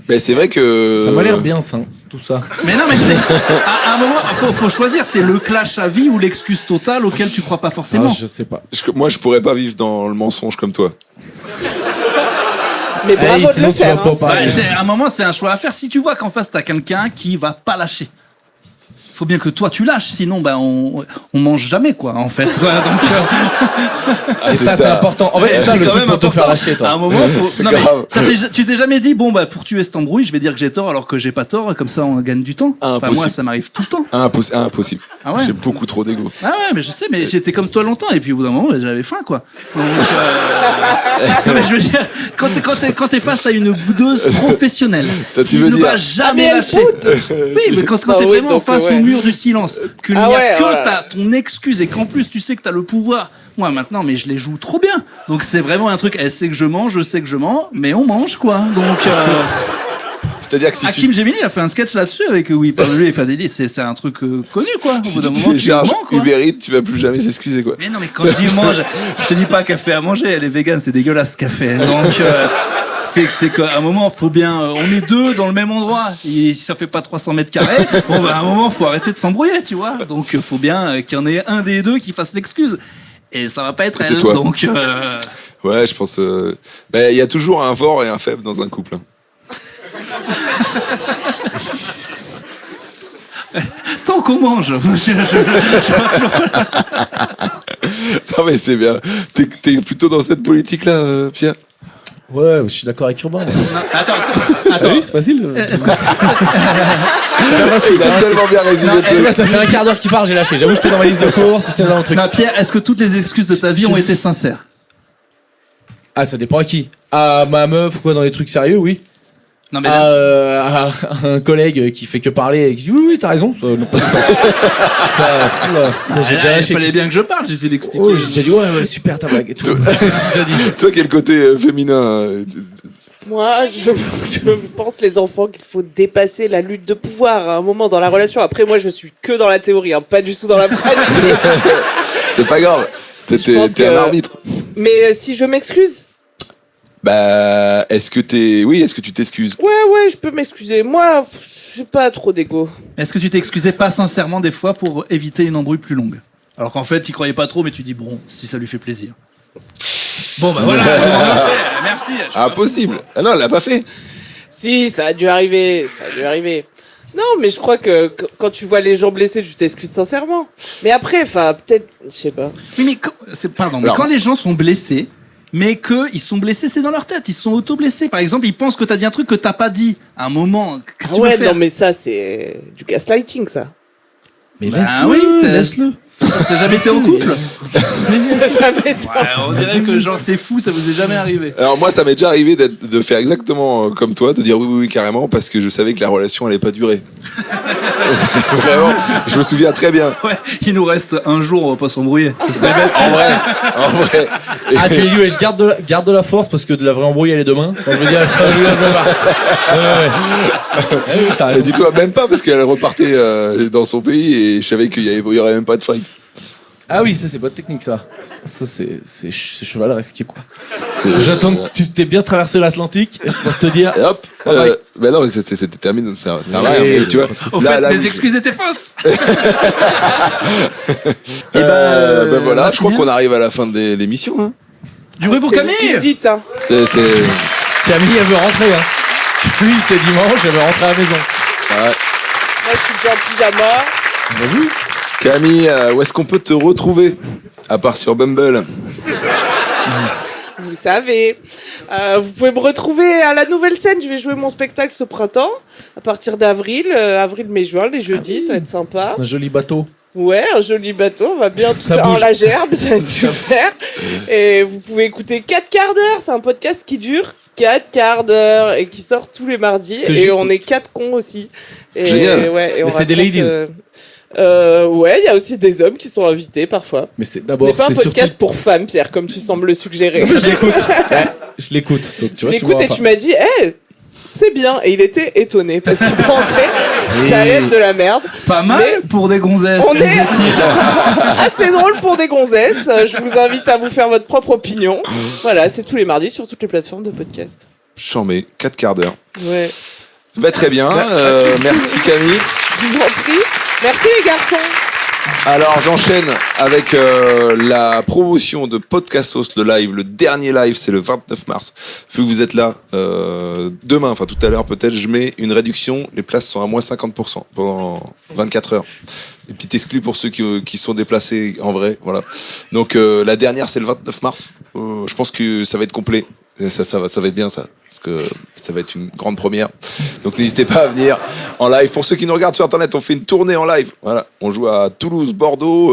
Mais c'est vrai que Ça m'a l'air bien sain, tout ça. mais non mais c'est à un moment faut choisir, c'est le clash à vie ou l'excuse totale auquel tu crois pas forcément. Ah, je sais pas. Moi, je pourrais pas vivre dans le mensonge comme toi. Mais bravo Allez, de sinon le tu faire. vas pas hein. parler. À un moment c'est un choix à faire. Si tu vois qu'en face t'as quelqu'un qui va pas lâcher. Faut bien que toi tu lâches, sinon bah on mange jamais quoi en fait. Voilà, donc, Ah, Et ça, c'est important. En fait, c'est ça le quand truc même pour te faire important. lâcher, À toi. un moment, non, mais Grave. tu t'es jamais dit, bon, bah, pour tuer cette embrouille, je vais dire que j'ai tort alors que j'ai pas tort, comme ça on gagne du temps. Enfin, Impossible. moi, ça m'arrive tout le temps. Impossible. Ah ouais? J'ai beaucoup trop d'ego. Ah ouais, mais je sais, mais j'étais comme toi longtemps, et puis au bout d'un moment, j'avais faim, quoi. Donc, non, mais je veux dire, quand t'es face à une boudeuse professionnelle, Toi, tu qui veux ne dire- va Ah, mais jamais elle lâcher. Oui, mais quand Ah t'es oui, vraiment donc, face ouais. au mur du silence, qu'il Ah n'y a ouais, que voilà. ton excuse, et qu'en plus tu sais que t'as le pouvoir. Moi maintenant, mais je les joue trop bien. Donc c'est vraiment un truc, elle sait que je mange, je sais que je mens, mais on mange quoi. Donc C'est-à-dire que si Hakim Gemini il a fait un sketch là-dessus avec Oui, pas lui et Fadeli, c'est un truc connu quoi. Au si bout d'un tu moment, tu télécharges mens quoi. Uber Eats, tu vas plus jamais s'excuser quoi. Mais non, mais quand je dis mange, je te dis pas qu'elle fait à manger, elle est végane, c'est dégueulasse ce qu'elle fait. Donc c'est qu'à un moment, faut bien, on est deux dans le même endroit. Et si ça fait pas 300 mètres carrés, bon bah à un moment, faut arrêter de s'embrouiller, tu vois. Donc faut bien qu'il y en ait un des deux qui fasse l'excuse. Et ça va pas être C'est elle. toi. Donc Ouais, je pense. Il y a toujours un fort et un faible dans un couple. hein. tant qu'on mange, Non mais c'est bien. T'es plutôt dans cette politique-là, Pierre. Ouais, je suis d'accord avec Urbain. Attends, Ah oui, c'est facile. est-ce que Il a tellement bien résumé Non, le Je sais truc. pas, ça fait un quart d'heure qu'il part, j'ai lâché. J'avoue, j'étais dans ma liste de courses, j'étais dans le truc. non, Pierre, est-ce que toutes les excuses de ta vie ont été sincères? Ah, ça dépend à qui. À ma meuf ou quoi, dans les trucs sérieux, oui. Non mais À un collègue qui fait que parler et qui dit oui, t'as raison. Ça, non, pas du tout. ça, j'ai déjà il lâché. fallait bien que je parle, j'essaie d'expliquer. Oh, j'ai déjà dit ouais, super ta blague et tout. J'ai déjà dit. Toi, quel côté féminin Moi, je pense, les enfants, qu'il faut dépasser la lutte de pouvoir à un moment dans la relation. Après, moi, je suis que dans la théorie, hein, pas du tout dans la pratique. C'est pas grave. Je pense T'es un que- arbitre. Mais si je m'excuse, Bah, est-ce que tu t'excuses? ouais, je peux m'excuser. Moi, j'ai pas trop d'ego. Est-ce que tu t'excusais pas sincèrement des fois pour éviter une embrouille plus longue? Alors qu'en fait, tu croyais pas trop, mais tu dis bon, si ça lui fait plaisir. Bon bah voilà, c'est bien fait, merci. je suis pas- Impossible. Ah non, elle l'a pas fait. Si, ça a dû arriver, Non, mais je crois que quand tu vois les gens blessés, tu t'excuses sincèrement. Mais après, enfin, peut-être, je sais pas. Oui, mais mais Alors- quand les gens sont blessés, mais qu'ils sont blessés, c'est dans leur tête, ils sont auto-blessés. Par exemple, ils pensent que t'as dit un truc que t'as pas dit à un moment. Qu'est-ce que Ah tu ouais, veux faire? non, mais ça, c'est du gaslighting, ça. Mais Bah laisse-le, oui, laisse-le. T'as jamais été en couple? Jamais été Ouais, on dirait que genre c'est fou, ça vous est jamais arrivé. Alors moi, ça m'est déjà arrivé de faire exactement comme toi, de dire oui, carrément, parce que je savais que la relation allait pas durer. Vraiment, je me souviens très bien. Ouais, il nous reste un jour, on va pas s'embrouiller. Ça serait bête. En vrai. Ah, tu lui dis, ouais, je garde de la force parce que de la vraie embrouille, elle est demain. Enfin, je veux dire, ouais. Eh oui, t'as Et raison. dis-toi même pas, parce qu'elle repartait dans son pays et je savais qu'il y aurait même pas de fight. Ah oui, ça, c'est bonne technique, ça. Ça, c'est chevaleresque, quoi. C'est- J'attends que tu t'aies bien traversé l'Atlantique pour te dire. Et hop, bye. ben non, c'était terminé, ça Oui, rien, mais tu vois. Au là, fait, là, mes excuses étaient fausses. ben voilà, on je crois finit. qu'on arrive à la fin de l'émission. Hein. Du bruit pour C'est vous qui Camille. le dites, hein. C'est... Camille, elle veut rentrer, hein. Oui, c'est dimanche, elle veut rentrer à la maison. Ouais. Moi, je suis déjà en pyjama. Camille, où est-ce qu'on peut te retrouver? À part sur Bumble. Vous savez. Vous pouvez me retrouver à la Nouvelle Scène. Je vais jouer mon spectacle ce printemps. À partir d'avril, avril, mai, juin, les jeudis, ça va être sympa. C'est un joli bateau. Ouais, un joli bateau, on va bien tout Ça faire en bouge. la gerbe, ça va être super. Et vous pouvez écouter 4 quarts d'heure, c'est un podcast qui dure 4 quarts d'heure et qui sort tous les mardis. Que Et j'écoute. on est 4 cons aussi. Et, Génial. Ouais, et on Mais c'est des raconte, ladies. ouais, il y a aussi des hommes qui sont invités parfois. Mais c'est Ce d'abord, n'est pas un c'est surtout. podcast pour femmes, Pierre, comme tu sembles le suggérer. Je l'écoute. Je l'écoute. Donc, tu Tu vois, l'écoutes m'auras et pas. tu m'as dit, c'est bien. Et il était étonné parce qu'il pensait que ça allait être de la merde. Pas mal Mais pour des gonzesses. on est- disait-il. Assez drôle pour des gonzesses. Je vous invite à vous faire votre propre opinion. Voilà, c'est tous les mardis sur toutes les plateformes de podcast. Chambé, 4 quarts d'heure. Ouais. Bah, très bien, merci Camille. Je vous en prie. Merci les garçons. Alors j'enchaîne avec la promotion de Podcastos, le live, le dernier live, c'est le 29 mars. Vu que vous êtes là, demain, enfin tout à l'heure peut-être, je mets une réduction, les places sont à moins 50% pendant 24 heures. Des petites exclus pour ceux qui sont déplacés en vrai, voilà. Donc la dernière c'est le 29 mars, je pense que ça va être complet. Et ça va être bien ça, parce que ça va être une grande première. Donc n'hésitez pas à venir en live. Pour ceux qui nous regardent sur internet, on fait une tournée en live. Voilà, on joue à Toulouse, Bordeaux,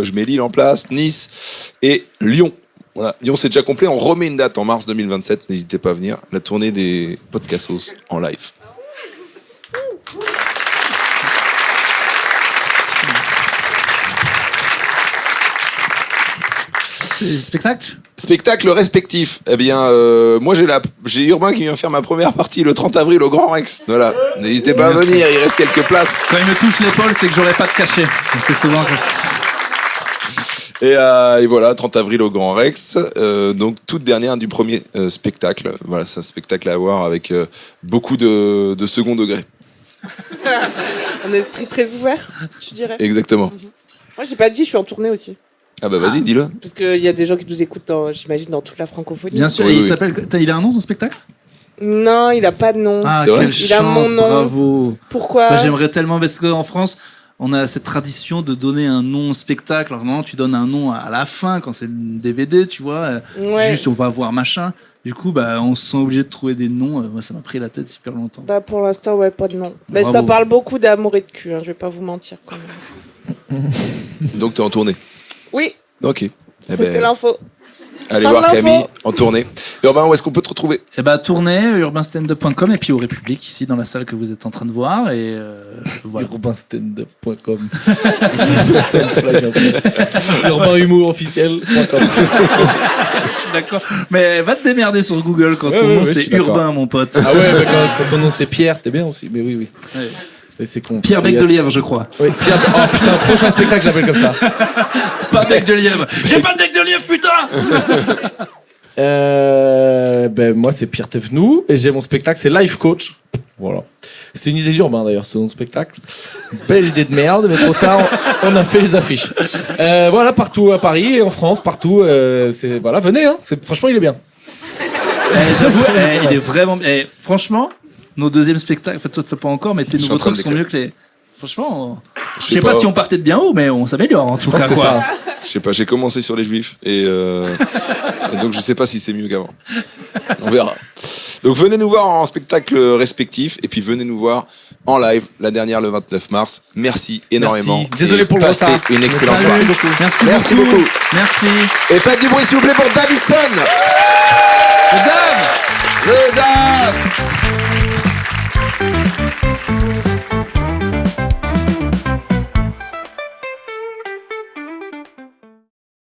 je mets Lille en place, Nice et Lyon. Voilà, Lyon c'est déjà complet. On remet une date en mars 2027. N'hésitez pas à venir. La tournée des Podcastos en live. C'est spectacle. Spectacle respectif. Eh bien, moi j'ai Urbain qui vient faire ma première partie le 30 avril au Grand Rex. Voilà, n'hésitez pas à Merci. venir. Il reste quelques places. Quand il me touche l'épaule, c'est que j'aurais pas de cachet. C'est souvent que Et voilà, 30 avril au Grand Rex. Donc, toute dernière du premier spectacle. Voilà, c'est un spectacle à voir avec beaucoup de second degré. Un esprit très ouvert, tu dirais. Exactement. Moi, j'ai pas dit, je suis en tournée aussi. Ah bah vas-y, dis-le. Parce qu'il y a des gens qui nous écoutent, j'imagine, dans toute la francophonie. Bien sûr, Oui, et il oui. s'appelle. Il a un nom ton spectacle? Non, il a pas de nom. Ah, C'est vrai quelle Il a mon chance, nom. bravo. Pourquoi Moi, j'aimerais tellement, parce qu'en France, on a cette tradition de donner un nom au spectacle. Alors, non, tu donnes un nom à la fin, quand c'est le DVD, tu vois. Ouais. Juste, on va voir machin. Du coup, bah, on se sent obligé de trouver des noms. Moi, ça m'a pris la tête super longtemps. Bah, pour l'instant, ouais, pas de nom. Mais Bravo. ça parle beaucoup d'amour et de cul, hein, je vais pas vous mentir quand même. Donc, t'es en tournée. Oui, Ok. Eh c'était ben, l'info. allez fin voir de l'info. Camille en tournée. Urbain, où est-ce qu'on peut te retrouver? Et bah, tournée, urbanstandup.com et puis au République, ici, dans la salle que vous êtes en train de voir. Et voilà. Urbanstandup.com. C'est une blague, un peu. Urbanhumourofficiel.com. D'accord. Mais va te démerder sur Google quand Ouais, ton ouais, nom ouais, je c'est suis d'accord. Urbain, mon pote. Ah ouais, mais quand ton nom c'est Pierre, t'es bien aussi. Mais oui, oui. Ouais. Et c'est con. Pierre parce qu'il Bec y a- de Lièvre, je crois. Oui, Pierre. Oh putain, prochain spectacle, j'appelle comme ça. Pas Bec de Lièvre. J'ai pas de Bec de Lièvre, putain. Ben moi c'est Pierre Thévenoud et j'ai mon spectacle, c'est Life Coach. Voilà. C'est une idée d'Urbain d'ailleurs, ce nom de spectacle. Belle idée de merde, mais trop tard, on a fait les affiches. Voilà, partout à Paris et en France, partout. Voilà, venez, hein. Franchement, il est bien. J'avoue, il est vraiment. Franchement, nos deuxièmes spectacles, en fait, toi, tu pas encore, mais tes Je suis nouveaux en train de trucs sont l'écrire. mieux que les. Franchement, je sais pas si on partait de bien haut, mais on s'améliore en tout Je pense cas, que c'est quoi. ça. Je sais pas, j'ai commencé sur les Juifs et donc je sais pas si c'est mieux qu'avant. On verra. Donc venez nous voir en spectacle respectif et puis venez nous voir en live, la dernière le 29 mars. Merci énormément. Merci. Désolé Et pour le passez retard. une excellente Salut. soirée. Merci Merci beaucoup. beaucoup. Merci. Et faites du bruit s'il vous plaît pour Davidson.